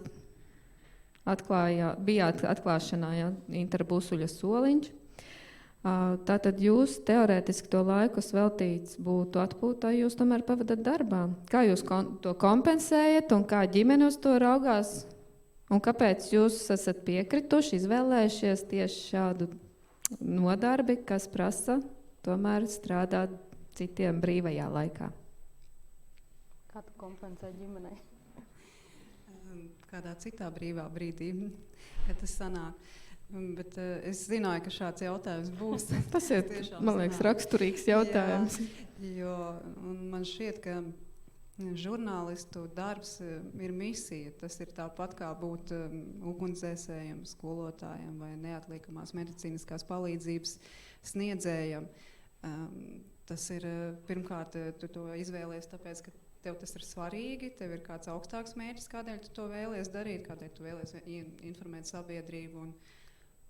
bijāt atklāšanā, Interbusuļa soliņš. Tātad jūs teorētiski to laiku veltīts būtu atpūtā, jūs tomēr pavadat darbā. Kā jūs to kompensējat un kā ģimene uz to raugās? Un kāpēc jūs esat piekrituši, izvēlējušies tieši šādu nodarbi, kas prasa tomēr strādāt citiem brīvajā laikā? Kā tu kompensē ģimenei? Kādā citā brīvā brīdī, kad tas sanāk. Bet es zināju, ka šāds jautājums būs. Tas ir, man liekas, raksturīgs jautājums. Jā, man šķiet, ka žurnālistu darbs ir misija. Tas ir tāpat kā būt ugunsdzēsējam, skolotājam vai neatliekamās medicīniskās palīdzības sniedzējam. Tas ir, pirmkārt, tu to izvēlies tāpēc, ka tev tas ir svarīgi, tev ir kāds augstāks mērķis, kādēļ tu to vēlies darīt, kādēļ tu vēlies informēt sabiedrību un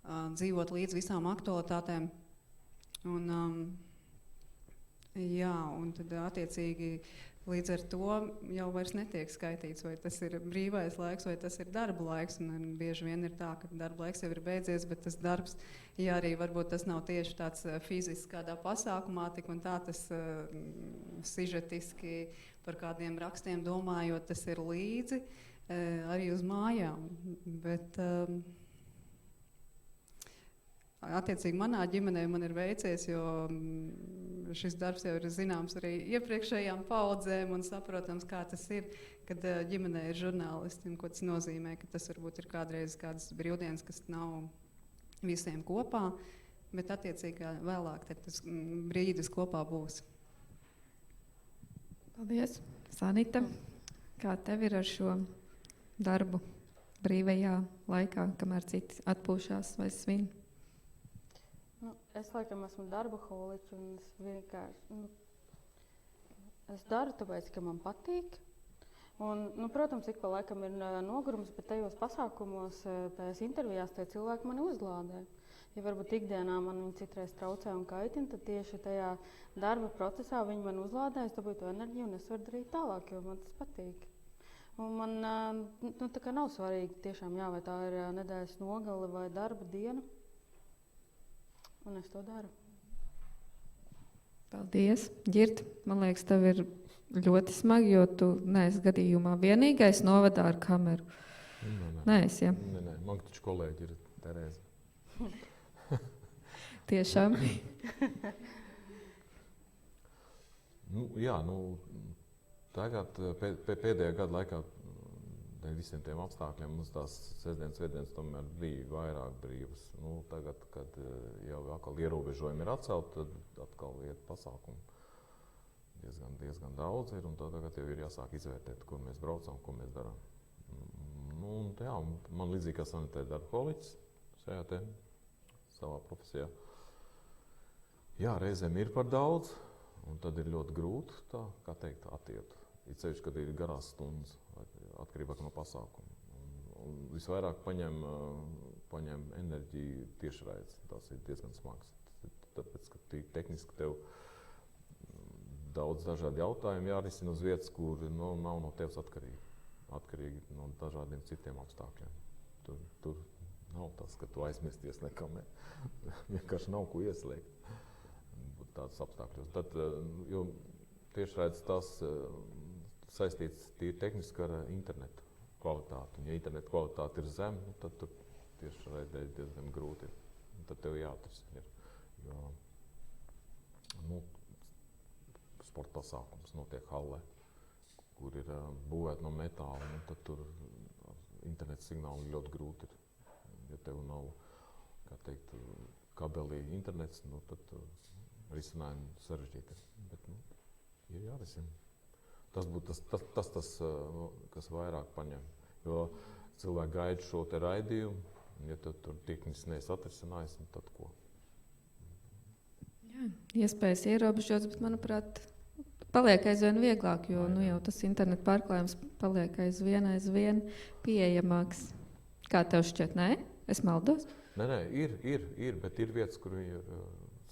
dzīvot līdz visām aktualitātēm. Un tad attiecīgi līdz ar to jau vairs netiek skaitīts, vai tas ir brīvais laiks, vai tas ir darba laiks. Un bieži vien ir tā, ka darba laiks jau ir beidzies, bet tas darbs, ja arī varbūt tas nav tieši tāds fizisks kādā pasākumā, tik un tā tas sižetiski par kādiem rakstiem domājot, tas ir līdzi arī uz mājām. Bet attiecīgi manā ģimenē man ir veicies, jo šis darbs jau ir zināms arī iepriekšējām paudzēm un saprotams, kā tas ir, kad ģimenē ir žurnālisti un ko tas nozīmē, ka tas varbūt ir kādreiz kādas brīvdienas, kas nav visiem kopā, bet attiecīgi vēlāk tad tas brīdis kopā būs. Paldies, Sanita. Kā tev ir ar šo darbu brīvajā laikā, kamēr citi atpūšās vai svin? Es laikam esmu darbaholiķa un es vienkārši es daru tāpēc, ka man patīk. Un, protams, ik pa laikam ir nogurums, bet tajos pasākumos, tajās intervijās tie cilvēki mani uzlādē. Ja varbūt ikdienā man viņi citreiz traucē un kaitina, tad tieši tajā darba procesā viņi man uzlādē, es dabūju to enerģiju un es varu darīt tālāk, jo man tas patīk. Un man tā kā nav svarīgi tiešām, vai tā ir nedēļas nogale vai darba diena. Un es to daru. Paldies. Ģirt, man liekas, tev ir ļoti smagi, jo tu neesi gadījumā vienīgais novadā ar kameru. Neesi, ja? Nē, man taču kolēģi ir Terēza. Tiešām? tagad pēdējā gada laikā dēļ visiem tiem apstākļiem mums tās sestdienas tomēr bija vairāk brīvas. Tagad, kad jau atkal ierobežojumi ir atcelti, tad atkal iet pasākumi. Diezgan daudz ir, un tagad jau ir jāsāk izvērtēt, kur mēs braucam, ko mēs darām. Man līdzīgi kā sanitēra darba kolēģis šajā te savā profesijā. Jā, reizēm ir par daudz, un tad ir ļoti grūti, tā, kā teikt, atiet. Ir ceļš, kad ir garās stundas, atkarībā no pasākuma. Un visvairāk paņem enerģiju tiešraides. Tas ir diezgan smags. Tāpēc, ka tehniski tev daudz dažādi jautājumi jārisina uz vietas, kur nav no tevis atkarīgi no dažādiem citiem apstākļiem. Tur nav tas, ka tu aizmirsties nekamē. Vienkārši nav ko ieslēgt tādas apstākļos. Tad, jo tiešraides tas saistīts tīri tehniski ar internetu kvalitāti. Un, ja internetu kvalitāte ir zema, tad tur tiešraidē diezgan grūti ir. Tad tev jāatrisina. Sporta pasākums notiek hallē, kur ir būvēta no metāla, un tad tur interneta signāli ļoti grūti ir. Ja tev nav, kā teikt, kabelī internets, tad risinājumi sarežģīti. Bet ir jārisina. Tas būtu tas, kas vairāk paņem. Jo cilvēki gaida šo te raidījumu, ja tu tur tehniski neesi atrisinājis, tad ko? Jā, iespējas ierobežotas, bet, manuprāt, paliek aizvien vieglāk, jo jau tas internetu pārklājums paliek aizvien pieejamāks. Kā tev šķiet, nē? Es maldos? Nē, ir, bet ir vietas, kur viņi ir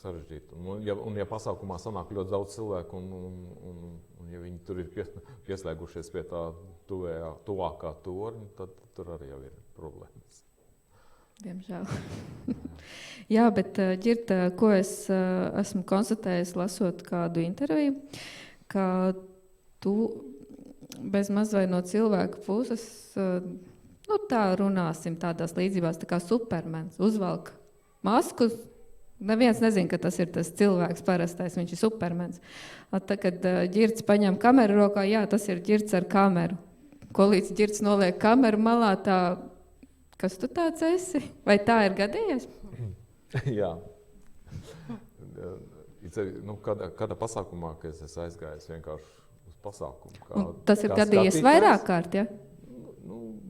sarežģīti. Un ja pasākumā sanāk ļoti daudz cilvēku, un ja viņi tur ir pieslēgušies pie tā tuvākā torņa, tad tur arī jau ir problēmas. Diemžēl. Jā, bet Ģirta, ko es esmu konstatējis, lasot kādu interviju, ka tu bez mazvai no cilvēka puses, tā runāsim tādās līdzībās, tā kā supermens, uzvalk masku. Neviens nezina, ka tas ir tas cilvēks parastais, viņš ir supermens. Tad, kad Ģirts paņem kameru rokā, jā, tas ir Ģirts ar kameru. Ko līdz Ģirts noliek kameru malā, tā, kas tu tāds esi? Vai tā ir gadījies? Jā. Kādā pasākumā, kad es esmu aizgājis vienkārši uz pasākumu. Un tas ir gadījies vairāk kārt, ja?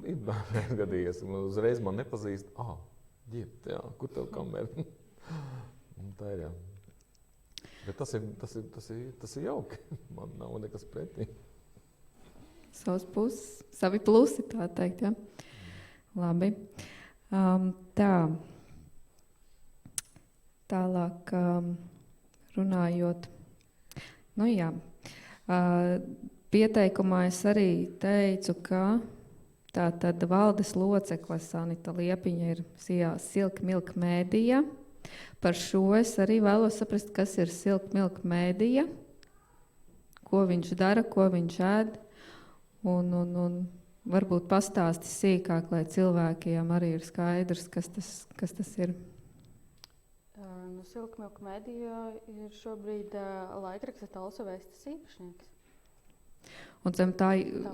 Ir gadījies. Uzreiz man nepazīst. Ģirt, jā, kur tev kamera? Tā ir, jā. Bet tas ir jauki. Man nav nekas pretī. Savas puses, savi plusi, tā teikt, ja? Labi. Tā. Tālāk runājot. Jā. Pieteikumā es arī teicu, ka tātad valdes locekle Sanita Liepiņa ir Silk Milk Media. Par šo es arī vēlos saprast, kas ir Silk Milk Media, ko viņš dara, ko viņš ēd, un varbūt pastāsti sīkāk, lai cilvēkiem arī ir skaidrs, kas tas ir. Silk Milk Media ir šobrīd laikraksta Talsu Vēstis īpašnieks. Un zem tā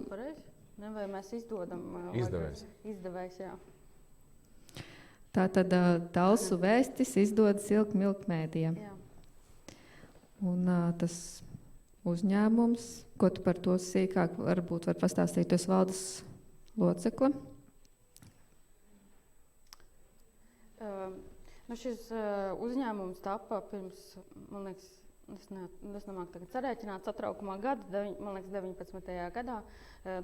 pareizi? Ne, vai mēs izdodam? Izdevējs, jā. Tātad Talsu Vēstis izdod Silk Milk Media. Jā. Un tas uzņēmums, ko tu par to sīkāk varbūt var pastāstīt, tu esi valdes locekle? Šis uzņēmums tapa pirms, man liekas, es nemāku tagad sarēķināt, satraukumā gada, man liekas, 19. gadā.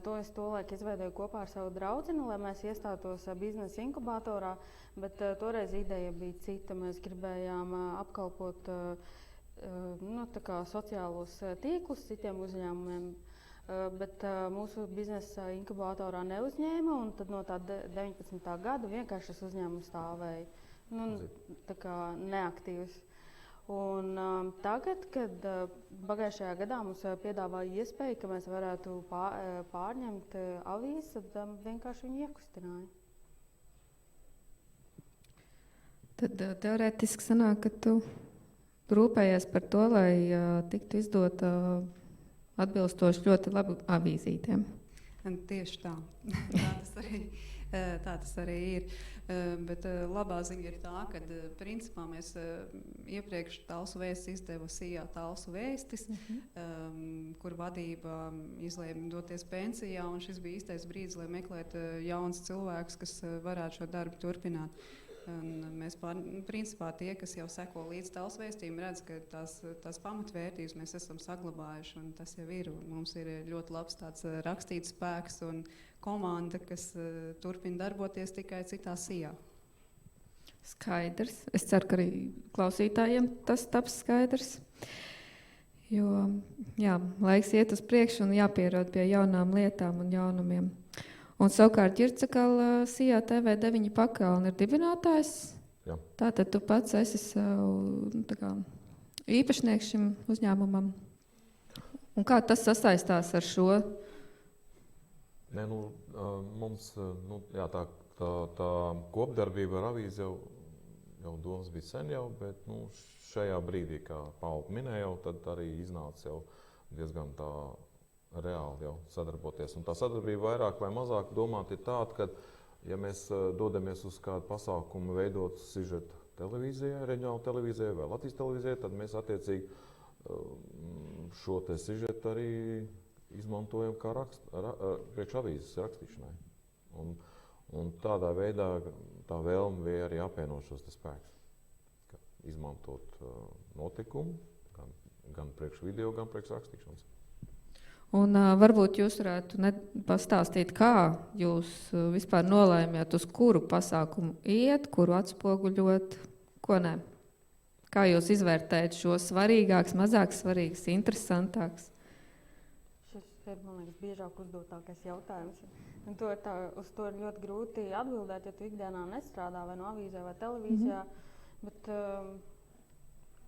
To es tolaik izveidoju kopā ar savu draudzini, lai mēs iestātos biznesa inkubatorā, bet toreiz ideja bija cita. Mēs gribējām apkalpot sociālos tīklus citiem uzņēmumiem, bet mūsu biznesa inkubatorā neuzņēma, un tad no tā 19. gada vienkārši šis uzņēmums stāvēja. Tā kā neaktīvs. Un tagad, kad pagājušajā gadā mums piedāvāja iespēju, ka mēs varētu pārņemt avīzi, tad vienkārši viņu iekustināja. Tad teorētiski sanāk, ka tu rūpējies par to, lai tiktu izdota atbilstoši ļoti labu avīzītēm. Tieši tā. Tā tas arī ir. Bet labā ziņa ir tā, ka principā mēs iepriekš Talsu vēstis izdeva SIA Talsu vēstis, kur vadība izlēma doties pensijā, un šis bija īstais brīdis, lai meklētu jaunus cilvēkus, kas varētu šo darbu turpināt. Un mēs principā tie, kas jau seko līdz Talsu vēstījumu, redz, ka tās pamatvērtības mēs esam saglabājuši, un tas jau ir. Mums ir ļoti labs tāds rakstīts spēks un komanda, kas turpina darboties tikai citā SIA. Skaidrs. Es ceru, ka arī klausītājiem tas taps skaidrs. Jo jā, laiks iet uz priekšu un jāpierod pie jaunām lietām un jaunumiem. Un savukārt Ģirdzakala SIA TV9 pakalni ir dibinātājs. Jā. Tātad tu pats esi savu īpašnieks šim uzņēmumam. Un kā tas sasaistās ar šo? Nē, mums jā, tā kopdarbība ar avīzi jau domas bija sen jau, bet šajā brīdī, kā Paula minēja, tad arī iznāca jau diezgan tā reāli jau sadarboties. Un tā sadarbība vairāk vai mazāk domāt ir tāda, ka, ja mēs dodamies uz kādu pasākumu veidot sižetu televīzijai, reģionāla televīzijai vai Latvijas televīzijai, tad mēs attiecīgi šo te sižetu arī izmantojam kā priekšavīzes rakstīšanai. Un tādā veidā tā vēlme bija arī apvienot šos te spēkus. Izmantot notikumu gan priekš video, gan priekš rakstīšanas. Un varbūt jūs varētu pastāstīt, kā jūs vispār nolēmjat, uz kuru pasākumu iet, kuru atspoguļot, ko ne? Kā jūs izvērtējat šo svarīgāks, mazāk svarīgs, interesantāks? Šis ir, man liekas, biežāk uzdotākais jautājums. Un uz to ir ļoti grūti atbildēt, ja tu ikdienā nestrādā vai no avīzē vai televīzijā. Bet,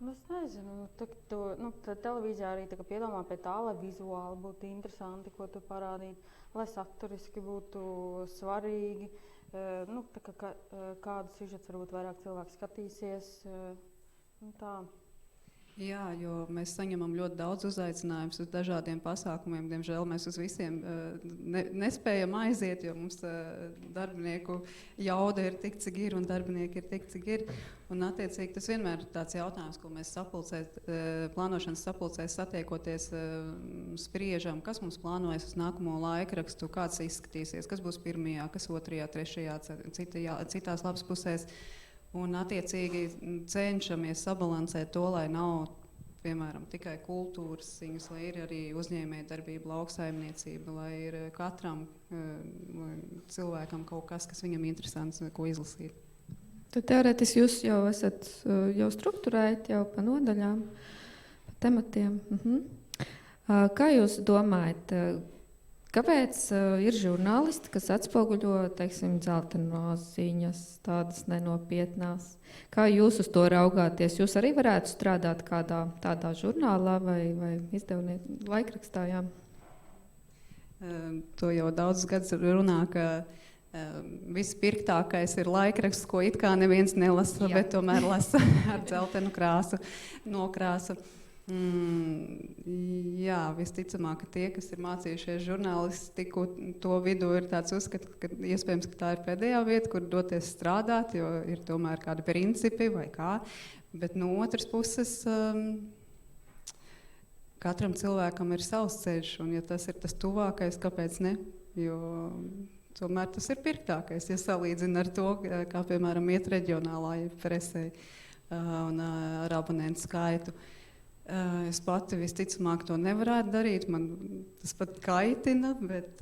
es nezinu, televīzijā arī piedomā pie tā, lai vizuāli būtu interesanti, ko tu parādīt, lai saturiski būtu svarīgi, kādu sižets varbūt vairāk cilvēku skatīsies. Tā. Jā, jo mēs saņemam ļoti daudz uzaicinājumus uz dažādiem pasākumiem. Diemžēl mēs uz visiem nespējam aiziet, jo mums darbinieku jauda ir tik, cik ir, un darbinieki ir tik, cik ir. Un attiecīgi tas vienmēr ir tāds jautājums, ko mēs plānošanas sapulcēs satiekoties spriežam, kas mums plānojas uz nākamo laikrakstu, kāds izskatīsies, kas būs pirmajā, kas otrajā, trešajā, citās lapas pusēs. Un attiecīgi cenšamies sabalansēt to, lai nav, piemēram, tikai kultūras ziņas, lai ir arī uzņēmēja darbība, lauksaimniecība, lai ir katram cilvēkam kaut kas viņam interesants, ko izlasīt. Tad teorētiski jūs jau esat strukturēti jau pa nodaļām, pa tematiem. Kā jūs domājat, kāpēc ir žurnālisti, kas atspoguļo, teiksim, dzeltenos ziņas, tādas nenopietnās? Kā jūs uz to raugāties? Jūs arī varētu strādāt kādā tādā žurnālā vai izdevnieku laikrakstā? Jā? To jau daudzus gadus runā, ka vispirktākais ir laikraksts, ko it kā neviens nelasa, jā, bet tomēr lasa ar dzeltenu nokrāsu. Jā, visticamāk, ka tie, kas ir mācījušies žurnālistiku, to vidū ir tāds uzskats, ka iespējams, ka tā ir pēdējā vieta, kur doties strādāt, jo ir tomēr kādi principi vai kā. Bet no otras puses, katram cilvēkam ir savs ceļš, un ja tas ir tas tuvākais, kāpēc ne? Jo tomēr tas ir pirktākais, ja salīdzina ar to, kā, piemēram, iet reģionālā presē un ar abonentu skaitu. Es pati visticamāk to nevarētu darīt, man tas pat kaitina, bet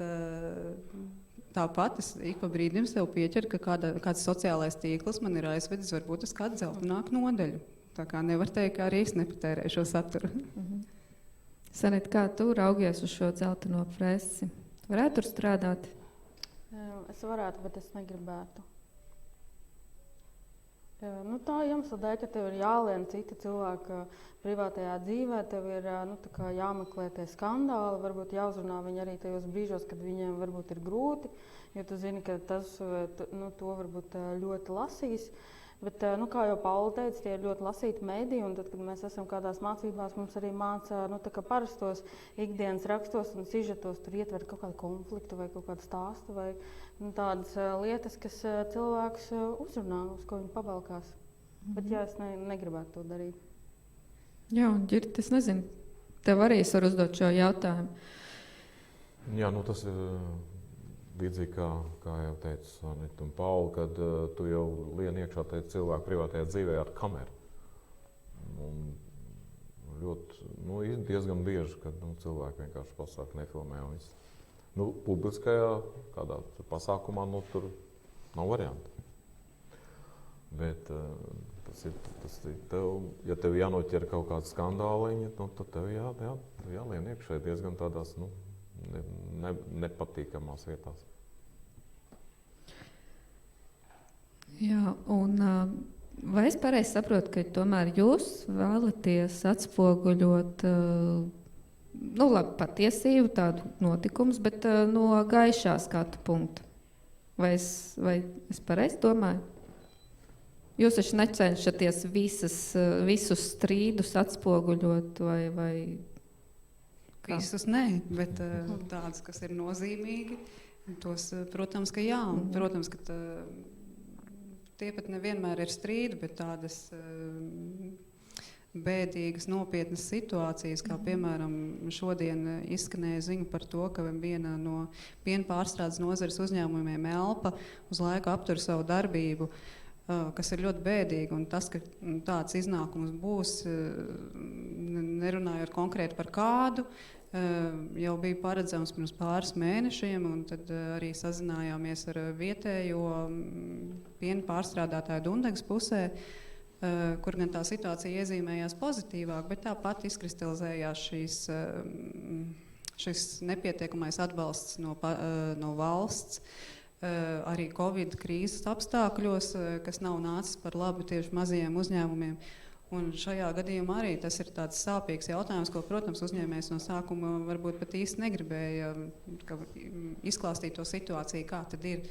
tāpat es ik pa brīdim sev pieķeru, ka kāds sociālais tīkls man ir aizvedis varbūt uz kādu dzeltenāku nodaļu. Tā kā nevar teikt, ka arī es nepatērēju šo saturu. Sanita, kā tu raugies uz šo dzelteno presi? Varētu tur strādāt? Es varētu, bet es negribētu. Tā iemesla dēļ, ka tev ir jālien cita cilvēka privātajā dzīvē, tev ir jāmeklē tie skandāli, varbūt jāuzrunā viņi arī tajos brīžos, kad viņiem varbūt ir grūti, jo tu zini, ka to varbūt ļoti lasīs. Bet, kā jau Paula teica, tie ir ļoti lasīti mediji, un tad, kad mēs esam kādās mācībās, mums arī mācā parastos ikdienas rakstos un sižetos, tur ietver kaut kādu konfliktu vai kaut kādu stāstu vai tādas lietas, kas cilvēkus uzrunā, uz ko viņi pabalkās. Bet jā, es negribētu to darīt. Jā, un Ģirta, es nezinu, tev arī es varu uzdot šo jautājumu. Jā, tas ir līdzīgi, kā jau teica Sanita un Paula, kad tu jau lien iekšā cilvēku privātajā dzīvē ar kameru. Ir diezgan bieži, kad cilvēki vienkārši pasaka, nefilmē un viss. Publiskajā kādā pasākumā tur nav variantu. Bet tas ir tev, ja tev jānoķer kaut kāda skandāliņa, tad tev jālien iekšā diezgan tādās nepatīkamās vietās. Jā, un vai es pareizi saprotu, ka tomēr jūs vēlaties atspoguļot patiesību, tādu notikumus, bet no gaišā skatu punkta? Vai es pareizi domāju? Jūs taču necenšaties visus strīdus atspoguļot vai kā? Visus nē, bet tādas, kas ir nozīmīgi, tos, protams, ka jā. Protams, ka tie pat nevienmēr ir strīdi, bet tādas bēdīgas, nopietnas situācijas, kā piemēram šodien izskanēja ziņa par to, ka viena no piena pārstrādes nozares uzņēmumiem Elpa uz laiku aptur savu darbību, kas ir ļoti bēdīgi, un tas, ka tāds iznākums būs, nerunājot konkrēti par kādu, jau bija paredzams pirms pāris mēnešiem, un tad arī sazinājāmies ar vietējo piena pārstrādātāju Dundegas pusē, kur gan tā situācija iezīmējās pozitīvāk, bet tāpat izkristalizējās šis nepietiekamais atbalsts no valsts, arī Covid krīzes apstākļos, kas nav nācis par labu tieši mazajiem uzņēmumiem. Un šajā gadījumā arī tas ir tāds sāpīgs jautājums, ko, protams, uzņēmējs no sākuma varbūt pat īsti negribēja izklāstīt to situāciju, kā tad ir.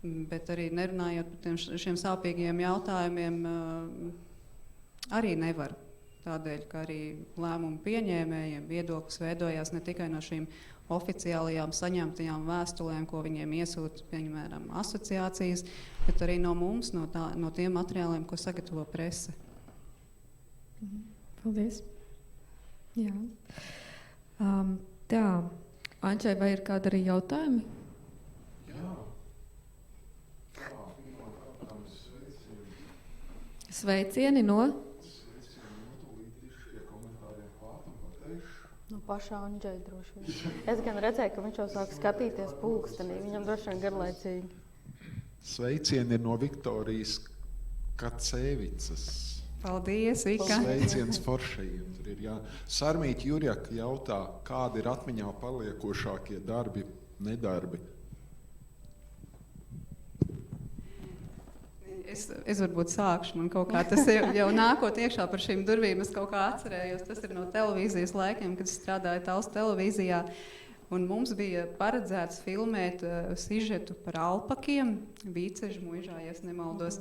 Bet arī nerunājot par šiem sāpīgiem jautājumiem, arī nevar. Tādēļ, ka arī lēmumu pieņēmējiem viedoklis veidojās ne tikai no šīm oficiālajām saņemtajām vēstulēm, ko viņiem iesūta, piemēram, asociācijas, bet arī no mums, no tiem materiāliem, ko sagatavo prese. Paldies. Jā. Tā, Ančai, vai ir kādi arī jautājumi? Jā. Sveicieni no? No pašā Anģeļa droši vien. Es gan redzēju, ka viņš jau sāk skatīties pulkstenī. Viņam droši vien garlaicīgi. Sveicieni ir no Viktorijas Kacēvicas. Paldies, Vika. Sveiciens foršajiem. Tur ir Sarmīta Jurjaka jautā, kādi ir atmiņā paliekošākie darbi, nedarbi? Es varbūt sākšu, man kaut kā tas jau nākot iekšā par šīm durvīm, es kaut kā atcerējos, tas ir no televīzijas laikiem, kad es strādāju Talsu televīzijā, un mums bija paredzēts filmēt sižetu par alpakiem, Vīcežu muižā, ja es nemaldos,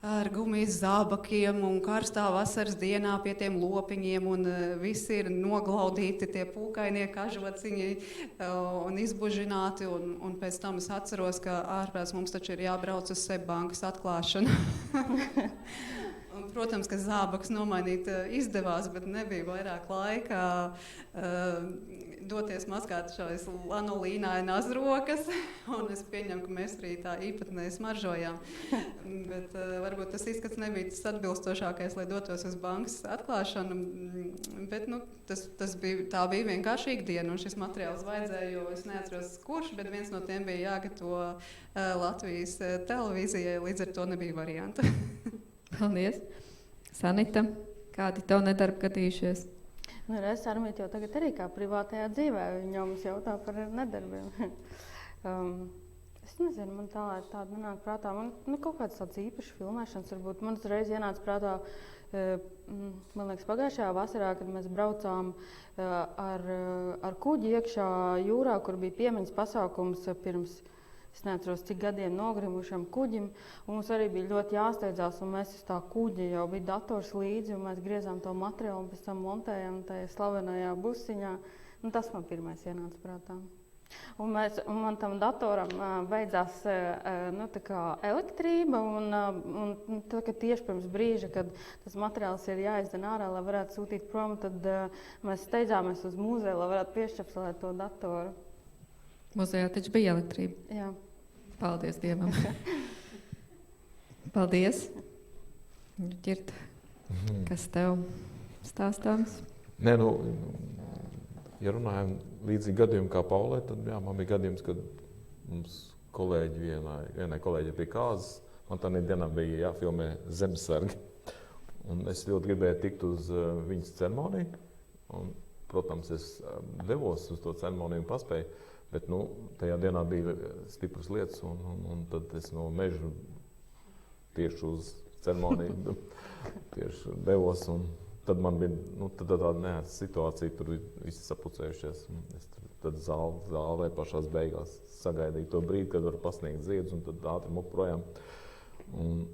ar gumijas zābakiem un karstā vasaras dienā pie tiem lopiņiem, un visi ir noglaudīti tie pūkainie kažociņi un izbužināti, un pēc tam es atceros, ka ārprāts mums taču ir jābrauc uz Seibankas atklāšanu. Un, protams, ka zābaks nomainīt izdevās, bet nebija vairāk laika doties mazgāt šās lanolīnainās rokas, un es pieņemu, ka mēs arī tā īpatnēji smaržojām. Bet varbūt tas izskats nebija tas atbilstošākais, lai dotos uz bankas atklāšanu, bet tā bija vienkārši ikdiena, un šis materiāls vajadzēja, jo es neatceros kurš, bet viens no tiem bija jāgatavo Latvijas televīzijai, līdz ar to nebija varianta. Paldies. Sanita, kādi tev nedarbi gadījušies? Es Armīti jau tagad arī kā privātajā dzīvē, viņi jau mums jautā par nedarbiem. Es nezinu, man tāda nenāk prātā. Man kaut kāds tāds īpašs filmēšanas varbūt. Man uzreiz ienāca prātā, man liekas, pagājušajā vasarā, kad mēs braucām ar kuģi iekšā jūrā, kur bija piemiņas pasākums pirms es neatceros, cik gadiem nogrimušam kuģim. Un mums arī bija ļoti jāsteidzās, un mēs uz tā kuģa jau bija dators līdzi, un mēs griezām to materiālu, un pēc tam montējām tajā slavenajā busiņā. Nu, tas man pirmais ienāca prātā. Un man tam datoram beidzās elektrība, un tieši pirms brīža, kad tas materiāls ir jāizdzen ārā, lai varētu sūtīt prom, tad mēs steidzāmies uz muzeju, lai varētu piešķapselēt to datoru. Muzejā taču bija elektrība. Jā. Paldies Dievam. Paldies. Ģirt, kas tev stāstāms? Nē, nu, ja runājam līdzīgi gadījumi kā Paulē, tad jā, man bija gadījums, kad mums kolēģi vienai kolēģi bija kāzas. Man tā dienā bija jāfilmē zemesargi. Un es ļoti gribēju tikt uz viņas ceremoniju. Un, protams, es devos uz to ceremoniju un paspēju, bet tajā dienā bija stipras lietas, un tad es no meža tieši uz ceremoniju tieši devos. Un tad man bija tāda neērta situācija, tur visi sapucējušies. Tad zālē pašās beigās sagaidīju to brīdi, kad var pasniegt ziedus, un tad ātri muku projām. Un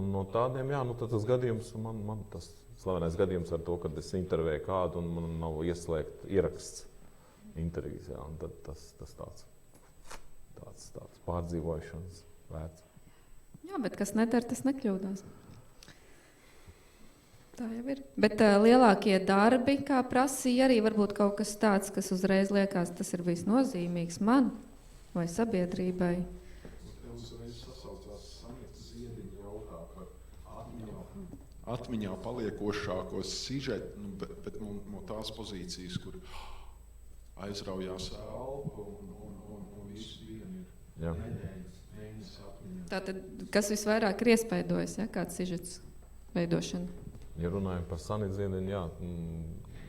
no tādiem, jā, tad tas gadījums, man tas slavenais gadījums ar to, kad es intervēju kādu, un man nav ieslēgt ieraksts intervijas, jā, un tad tas tāds pārdzīvošanas vērts. Jā, bet kas nedara, tas nekļūdās. Tā jau ir. Bet lielākie darbi, kā prasīja, arī varbūt kaut kas tāds, kas uzreiz liekas, tas ir visnozīmīgs man vai sabiedrībai. Uzreiz sasaucās Sanita Ziediņa jautā par atmiņā paliekošākos sižetu, bet no tās pozīcijas, kur aizraujās elpa un visu dienu ir nedēļas atmiņā. Tātad, kas visvairāk ir iespaidojas, ja, kāds sižets veidošana? Ja runājam par Sanitu Ziediņu, jā,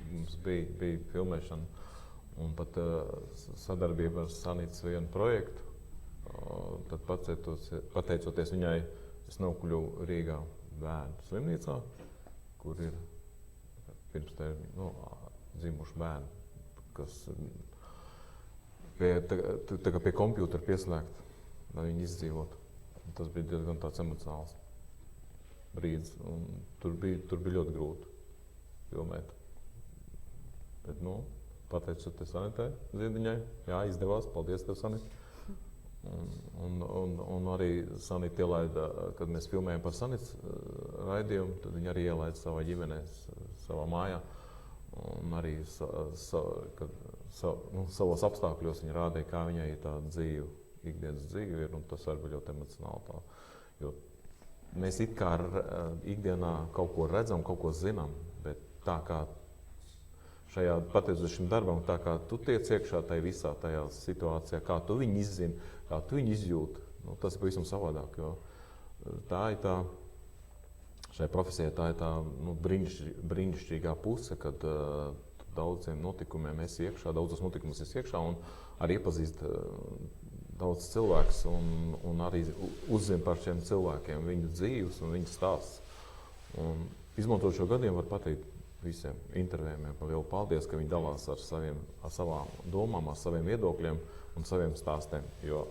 mums bija filmēšana un pat sadarbība ar Sanitas vienu projektu. Tad pateicoties viņai, es nokļuvu Rīgā bērnu slimnīcā, kur ir pirms te dzimuši bērni, kas pie kompjūtera pieslēgt, lai viņi izdzīvotu. Tas bija diezgan tāds emocionāls brīdis, un tur bija ļoti grūti filmēt. Bet, pateicoties Sanitai Ziediņai, jā, izdevās, paldies tev, Sanita. Un arī Sanita ielaida, kad mēs filmējam par Sanitas raidījumu, tad viņa arī ielaida savā ģimenē, savā mājā. Un arī savos apstākļos viņa rādīja, kā viņai tā dzīve, ikdienas dzīve ir, un tas arī bija ļoti emocionāli tā. Jo mēs it kā ikdienā kaut ko redzam, kaut ko zinām, bet tā kā šajā pateicoties šim darbam, tā kā tu tiec iekšā tajā situācijā, kā tu viņu izzini, kā tu viņu izjūti, tas ir pavisam savādāk, jo tā ir šai profesijai tā ir tā brīnišķīgā puse, kad daudziem notikumiem esi iekšā, daudzos notikumus esi iekšā un arī iepazīst daudz cilvēks un arī uzzina par šiem cilvēkiem, viņu dzīves un viņu stāsts. Un izmantot šo gadījumu var pateikt visiem intervējumiem par lielu paldies, ka viņi dalās ar savām domām, ar saviem viedokļiem un saviem stāstiem, jo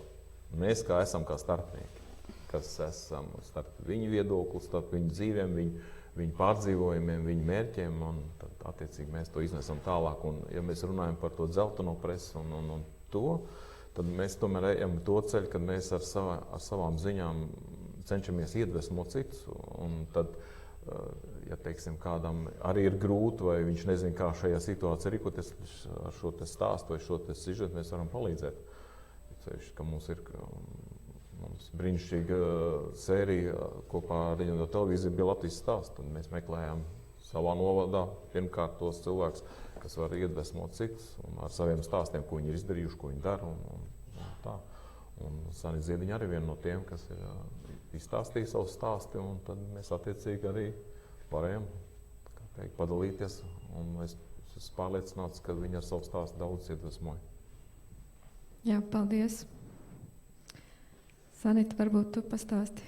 mēs esam kā starpnieki, kas esam starp viņu viedokli, starp viņu dzīvēm, viņu pārdzīvojumiem, viņu mērķiem, un tad attiecīgi mēs to iznesam tālāk. Un ja mēs runājam par to dzelteno presi un to, tad mēs tomēr ejam to ceļu, kad mēs ar savām ziņām cenšamies iedvesmot citus. Un tad, ja teiksim, kādam arī ir grūti, vai viņš nezina, kā šajā situācijā rīkoties ar šo te stāstu vai šo te sižetu, mēs varam palīdzēt. Ceļš, ka mums ir brīnišķīga sērija kopā ar reģionālo televīziju bija Latvijas stāsts. Tad mēs meklējām savā novadā pirmkārt tos cilvēkus, kas var iedvesmot citus un ar saviem stāstiem, ko viņi ir izdarījuši, ko viņi dara un tā. Un Sanita Ziediņa arī viena no tiem, kas ir izstāstīja savu stāstu, un tad mēs attiecīgi arī varējām padalīties. Un es esmu pārliecināts, ka viņi ar savu stāstu daudz iedvesmoja. Jā, paldies. Sanita, varbūt tu pastāsti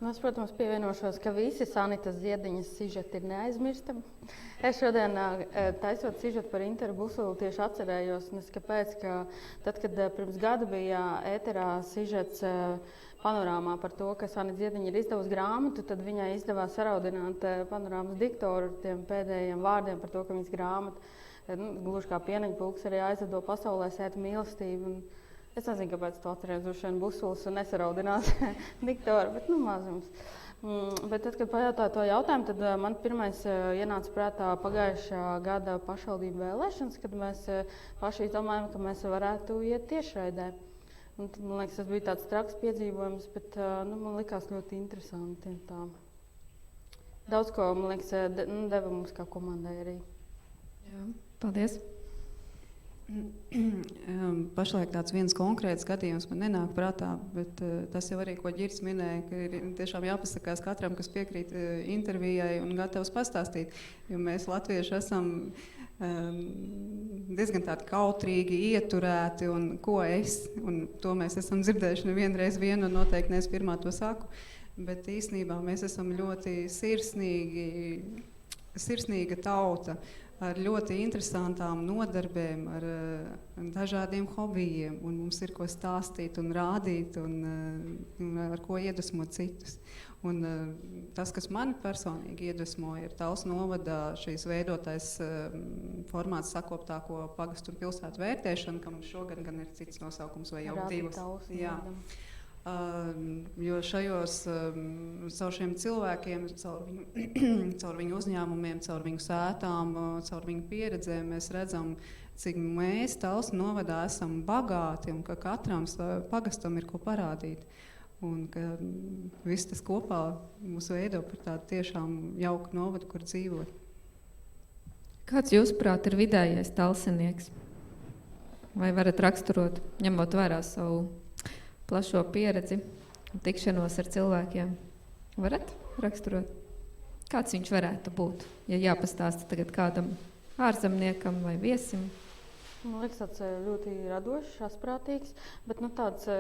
Es, protams, pievienošos, ka visi Sanitas Ziediņas sižeti ir neaizmirstami. Es šodien, taisot sižetu par Interu Busuli, tieši atcerējos, kāpēc, ka tad, kad pirms gada bija ēterā sižets panorāmā par to, ka Sanita Ziediņa ir izdevusi grāmatu, tad viņai izdevās saraudināt panorāmas diktoru ar tiem pēdējiem vārdiem par to, ka viņas grāmata, gluži kā pieneņpulks, arī aizvado pasaulē sēt mīlestību. Es nezinu, kāpēc to atcerējos, droši vien Busulis un nesaraudinās diktoru, bet mazums. Bet tad, kad pajautāju to jautājumu, tad man pirmais ienāca prātā pagājušā gada pašvaldību vēlēšanas, kad mēs paši domājam, ka mēs varētu iet tiešraidē. Un tad, man liekas, tas bija tāds traks piedzīvojums, bet man likās ļoti interesanti. Tā. Daudz ko, man liekas, deva mums kā komandai arī. Jā, paldies. Pašlaik tāds viens konkrēts gadījums man nenāk prātā, bet tas jau arī, ko Ģirs minēja, ka ir tiešām jāpasakās katram, kas piekrīt intervijai un gatavs pastāstīt, jo mēs latvieši esam diezgan tādi kautrīgi, ieturēti un ko un to mēs esam dzirdējuši nevienreiz vienu un noteikti es pirmā to saku, bet īstenībā mēs esam ļoti sirsnīga tauta, ar ļoti interesantām nodarbēm, ar dažādiem hobijiem, un mums ir ko stāstīt un rādīt, un ar ko iedvesmot citus. Un tas, kas mani personīgi iedvesmoja, ir Talsu novadā šīs veidotais formāts sakoptāko pagastu un pilsētu vērtēšana, kam šogad gan ir cits nosaukums vai jau divas. Jā. Jo šajos, caur šiem cilvēkiem, caur viņu uzņēmumiem, caur viņu sētām, caur viņu pieredzēm mēs redzam, cik mēs Talsu novadā esam bagāti un ka katram pagastam ir ko parādīt. Un ka viss tas kopā mūs veido par tādu tiešām jauku novadu, kur dzīvot. Kāds jūsuprāt ir vidējais talsinieks? Vai varat raksturot, ņemot vērā savu plašo pieredzi un tikšanos ar cilvēkiem? Varat raksturot? Kāds viņš varētu būt, ja jāpastāsta tagad kādam ārzemniekam vai viesim? Man liekas, tāds ļoti radošs, asprātīgs, bet tāds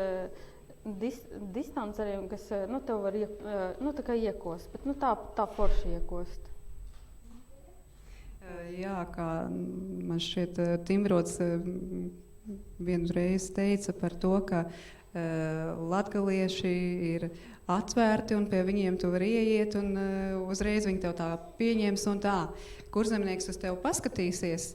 distants arī, kas tev var tā kā iekost, bet tā forši iekost. Jā, kā man šķiet Timbrods vienreiz teica par to, ka latgalieši ir atvērti un pie viņiem tu var ieiet un uzreiz viņi tev tā pieņems un tā. Kurzemnieks uz tevi paskatīsies,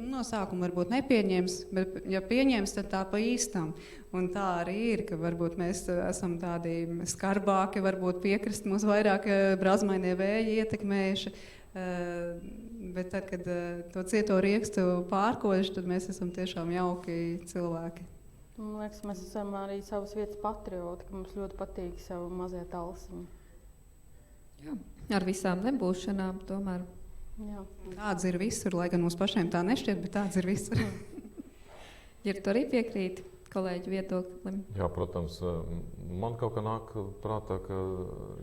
no sākuma varbūt nepieņems, bet ja pieņems, tad tā pa īstam. Un tā arī ir, ka varbūt mēs esam tādi skarbāki, varbūt piekrist mūs vairāk brazmainie vēji ietekmējuši, bet tad, kad to cieto riekstu pārkoši, tad mēs esam tiešām jauki cilvēki. Man liekas, mēs esam arī savas vietas patrioti, ka mums ļoti patīk savu mazie talsiņi. Jā, ar visām nebūšanām tomēr. Jā. Tāds ir visur, lai gan mums pašiem tā nešķiet, bet tāds ir visur. Ir tu arī piekrīti kolēģu viedoklim? Jā, protams, man kaut kā nāk prātā, ka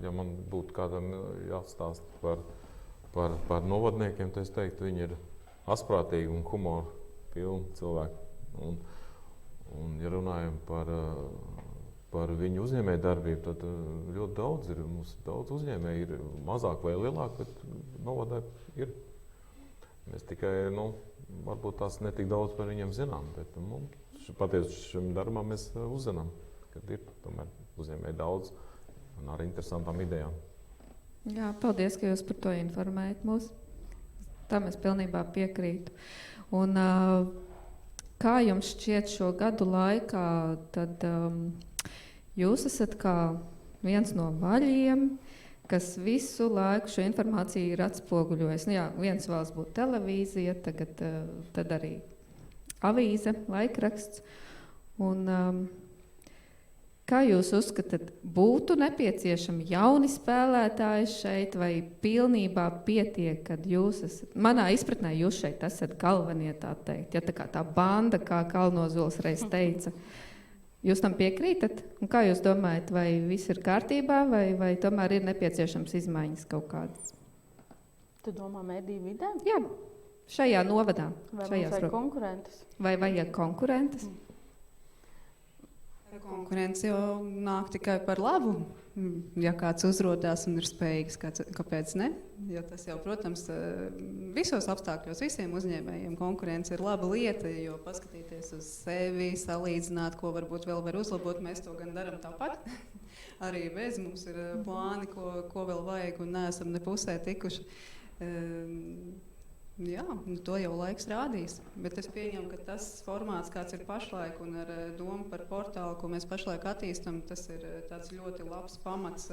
ja man būtu kādam jāstāst par novadniekiem, tad es teiktu, viņi ir asprātīgi un humoru pilni cilvēki. Un ja runājam par viņu uzņēmēju darbību, tad ļoti daudz ir. Mums daudz uzņēmēji ir mazāk vai lielāk, bet novadē ir. Mēs tikai, varbūt tās netik daudz par viņiem zinām, bet patiesi šim darbam mēs uzzinām, kad ir tomēr uzņēmēji daudz un ar interesantām idejām. Jā, paldies, ka jūs par to informējat mūs. Tam es pilnībā piekrītu. Un kā jums šķiet šo gadu laikā, tad jūs esat kā viens no vaļiem, kas visu laiku šo informāciju ir atspoguļojis. Jā, viens valsts būtu televīzija, tad arī avīze, laikraksts. Un, kā jūs uzskatāt, būtu nepieciešami jauni spēlētāji šeit vai pilnībā pietiek, kad jūs esat, manā izpratnē jūs šeit esat galvenie, tā teikt, ja tā kā tā banda, kā Kalnozols reiz teica. Jūs tam piekrītat? Un kā jūs domājat, vai viss ir kārtībā, vai tomēr ir nepieciešams izmaiņas kaut kādas? Tu domā mediju vidē? Jā, šajā novadā. Vai mums vajag konkurentus? Vai vajag konkurentus? Konkurence jau nāk tikai par labu. ja kāds uzrodās un ir spējīgs, kāpēc ne? Jo tas jau, protams, visos apstākļos, visiem uzņēmējiem konkurence ir laba lieta, jo paskatīties uz sevi, salīdzināt, ko varbūt vēl var uzlabot, mēs to gan daram tāpat. Arī bez mums ir plāni, ko vēl vajag un neesam ne pusē tikuši. Jā, to jau laiks rādīs, bet es pieņemu, ka tas formāts, kāds ir pašlaik un ar domu par portālu, ko mēs pašlaik attīstam, tas ir tāds ļoti labs pamats,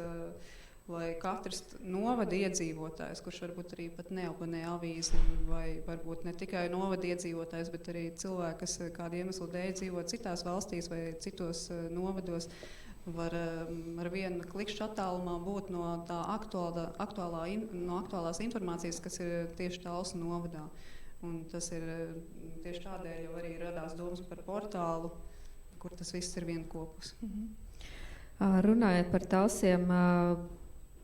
lai katrs novada iedzīvotājs, kurš varbūt arī pat neabonē avīzi, vai varbūt ne tikai novada iedzīvotājs, bet arī cilvēki, kas kādu iemeslu dēļ dzīvo citās valstīs vai citos novados, var ar vienu klikšķu attālumā būt no tā aktuālās informācijas, kas ir tieši Talsu novadā. Un tas ir tieši tādēļ jau arī radās domas par portālu, kur tas viss ir vienkopus. Runājot par Talsiem,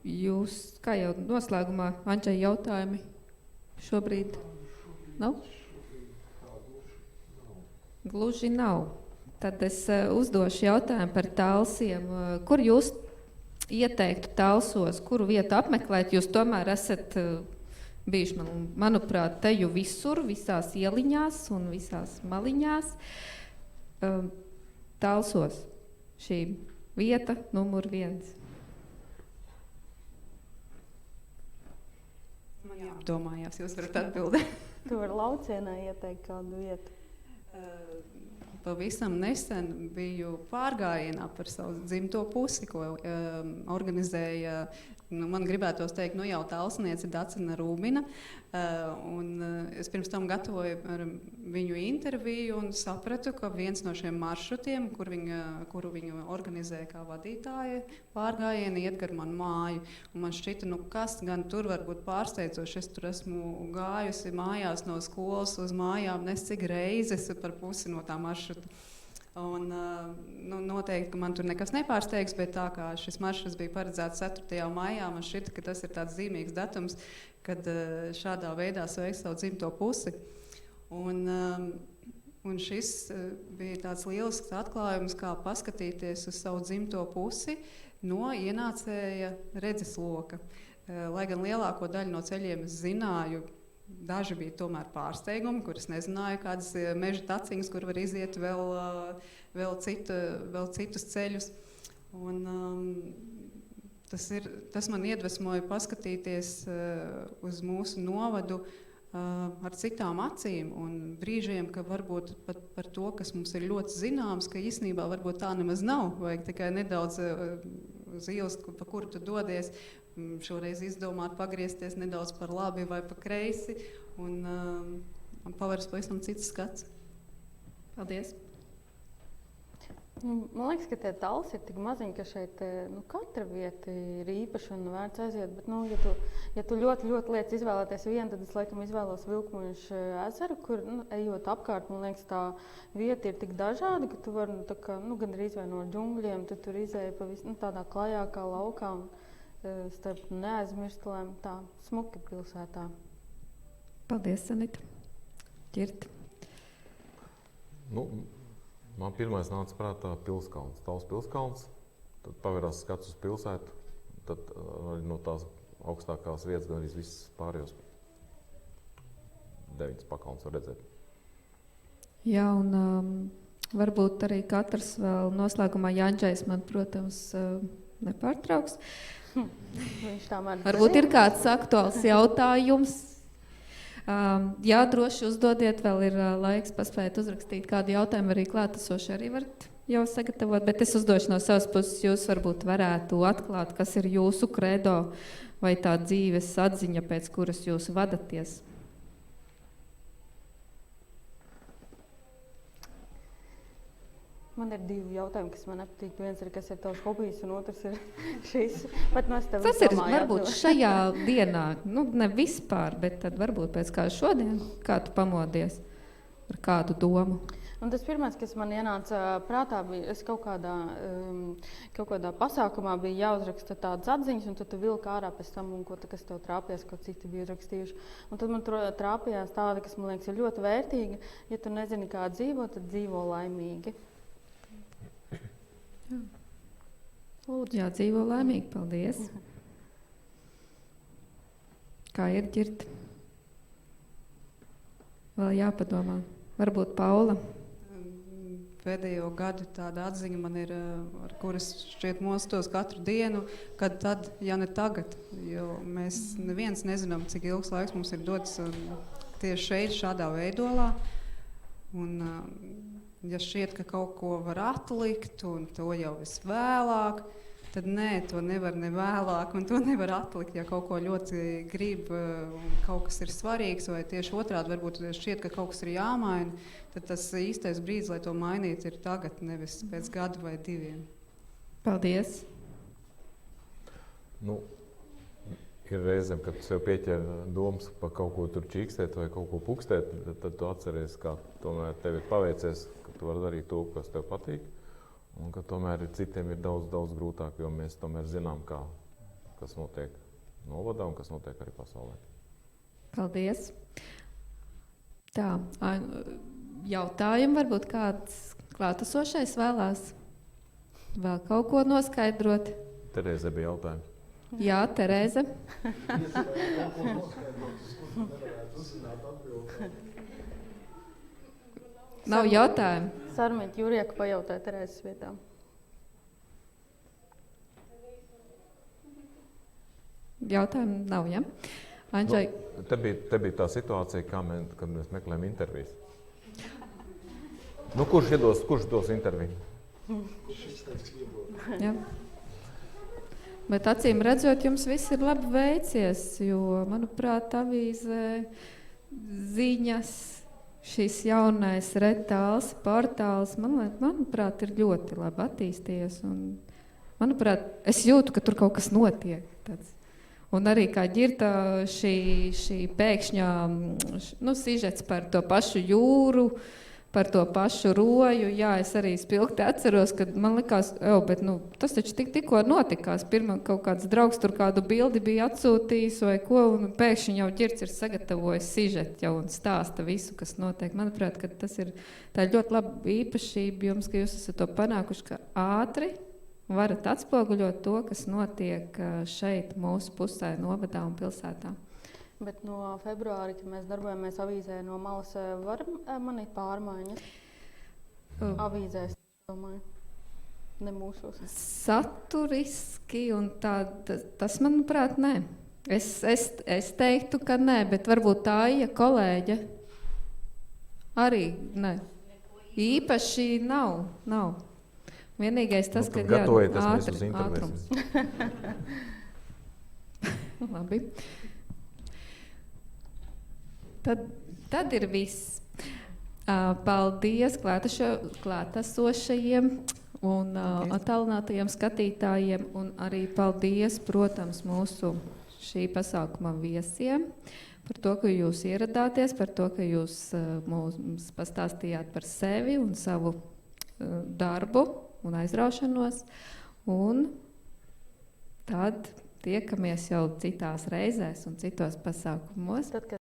jūs, kā jau noslēgumā, Anģai, jautājumi šobrīd nav? Gluži nav. Tad es uzdošu jautājumu par Talsiem. Kur jūs ieteiktu Talsos, kuru vietu apmeklēt? Jūs tomēr esat bijuši, manuprāt, teju visur, visās ieliņās un visās maliņās. Talsos šī vieta numur 1. Man jādomājās, jūs varat atbildēt. Tu vari Laucienā ieteikt kādu vietu. Pavisam nesen biju pārgājienā par savu dzimto pusi, ko organizēja, man gribētos teikt, jau talsniece Dacina Rūmina. Es pirms tam gatavoju ar viņu interviju un sapratu, ka viens no šiem maršrutiem, kuru viņa organizē kā vadītāja pārgājiena, iet gar manu māju. Un man šķita, kas gan tur var būt pārsteidzoši. Es tur esmu gājusi mājās no skolas uz mājām nescik reizes par pusi no tā maršruta. Un, noteikti, ka man tur nekas nepārsteigs, bet tā kā šis maršruts bija paredzēts 4. maijā, man šķita, ka tas ir tāds zīmīgs datums, kad šādā veidā sveiks savu dzimto pusi. Un šis bija tāds lielisks atklājums, kā paskatīties uz savu dzimto pusi no ienācēja redzesloka. Lai gan lielāko daļu no ceļiem es zināju, daži bija tomēr pārsteigumi, kurus nezināju, kādas meža taciņas, kur var iziet vēl citus ceļus. Un, tas man iedvesmoja paskatīties uz mūsu novadu ar citām acīm un brīžiem, ka varbūt pat par to, kas mums ir ļoti zināms, ka īstenībā varbūt tā nemaz nav, vajag tikai nedaudz uz ielas, pa kuru tu dodies, šoreiz izdomāt pagriezties nedaudz par labi vai pa kreisi un pavērs pavisam cits skats. Paldies! Man liekas, ka tie Talsi ir tik maziņi, ka šeit katra vieta ir īpaša un vērts aiziet, bet ja tu ļoti, ļoti liec izvēlēties vienu, tad es laikam izvēlos Vilkmuižas ezeru, kur ejot apkārt, man liekas, tā vieta ir tik dažāda, ka tu vari gandrīz vai no džungļiem, tu tur izēji pa tādā klajākā laukā un starp neaizmirstalēm tā smuki pilsētā. Paldies, Sanita. Ķirt. Man pirmais nāca prātā pilskalns, Tals pilskalns, tad pavērās skats uz pilsētu, tad arī no tās augstākās vietas gan arī viss pārējos 9 pakalns var redzēt. Jā, un varbūt arī katrs vēl noslēgumā Jāņģais man, protams, nepārtrauks. Varbūt ir kāds aktuāls jautājums. Jā, droši uzdodiet, vēl ir laiks paspēt uzrakstīt kādu jautājumu, arī klātesoši arī varat jau sagatavot, bet es uzdošu no savas puses, jūs varbūt varētu atklāt, kas ir jūsu kredo vai tā dzīves atziņa, pēc kuras jūs vadaties. Man ir 2 jautājumi, kas man nepatīk. Viens ir, kas ir tavs hobijs, un otrs ir šis. Tas ir varbūt šajā dienā, ne vispār, bet tad varbūt pēc kā šodien, kā tu pamodies ar kādu domu. Un tas pirmais, kas man ienāca prātā, bija, es kaut kādā pasākumā bija jāuzraksta tādas atziņas, un tad tu vilki ārā pēc tam, un kas tev trāpījās, ko citi bija uzrakstījuši. Un tad man trāpījās tāda, kas man liekas ir ļoti vērtīga. Ja tu nezini, kā dzīvo, tad dzīvo laimīgi. Lūdzu. Jā, dzīvo laimīgi. Paldies. Kā ir ģirt? Vēl jāpadomā. Varbūt Paula. Pēdējo gadu tāda atziņa man ir, ar kuras šķiet mostos katru dienu, kad tad, ja ne tagad, jo mēs neviens nezinām, cik ilgs laiks mums ir dots tieši šeit, šādā veidolā. Un, ja šķiet, ka kaut ko var atlikt, un to jau visvēlāk, tad nē, to nevar ne vēlāk, un to nevar atlikt, ja kaut ko ļoti grib, un kaut kas ir svarīgs, vai tieši otrādi varbūt šķiet, ka kaut kas ir jāmaina, tad tas īstais brīdis, lai to mainītu, ir tagad, nevis pēc gadu vai 2. Paldies. Nu, ir reizēm, kad tu sev pieķer domas par kaut ko tur čīkstēt vai kaut ko pukstēt, tad tu atceries, kā tomēr tev ir paveicies, ka tu vari darīt to, kas tev patīk. Un ka tomēr citiem ir daudz, daudz grūtāk, jo mēs tomēr zinām, kas notiek novadā un kas notiek arī pasaulē. Paldies. Tā, jautājumi varbūt kāds klātesošais vēlās vēl kaut ko noskaidrot? Terēze bija jautājums. Jā, Terēze. Nav jautājumu. Sarmīt Jurieku pajautāja Terēzes vietā. Jautājumu nav, ja? Andžai, Te bija tā situācija, kad mēs meklējam intervijas. Nu, kurš dos interviju? jā. Bet acīm redzot, jums viss ir labi veicies, jo, manuprāt, avīzē ziņas, šis jaunais retāls, portāls, manuprāt, ir ļoti labi attīstījies. Un, manuprāt, es jūtu, ka tur kaut kas notiek. Tāds. Un arī kā ģirta šī pēkšņā sižets par to pašu jūru, par to pašu roju. Jā, es arī spilgti atceros, kad man likās, bet tas taču tikko notikās. Pirmā kaut kāds draugs tur kādu bildi bija atsūtījis vai ko, un pēkšņi jau ģirts ir sagatavojis sižetu jau un stāsta visu, kas notiek. Manuprāt, ka tā ir ļoti laba īpašība jums, ka jūs esat to panākuši, ka ātri varat atspoguļot to, kas notiek šeit mūsu pusē, novadā un pilsētā. Bet no februāra, kad mēs darbojamies avīzē no malas, var manīt pārmaiņas? Avīzēs, domāju, ne mūsos. Saturiski un tas, manuprāt, nē. Es teiktu, ka nē, bet varbūt tā, ja kolēģe arī nē. Īpaši nav. Vienīgais tas, ka gatavojieties mēs uz ātrums. Labi. Tad ir viss. Paldies klātesošajiem un attālinātajiem skatītājiem, un arī paldies, protams, mūsu šī pasākuma viesiem par to, ka jūs ieradāties, par to, ka jūs mums pastāstījāt par sevi un savu darbu un aizraušanos, un tad tiekamies jau citās reizēs un citos pasākumos. Tad, kad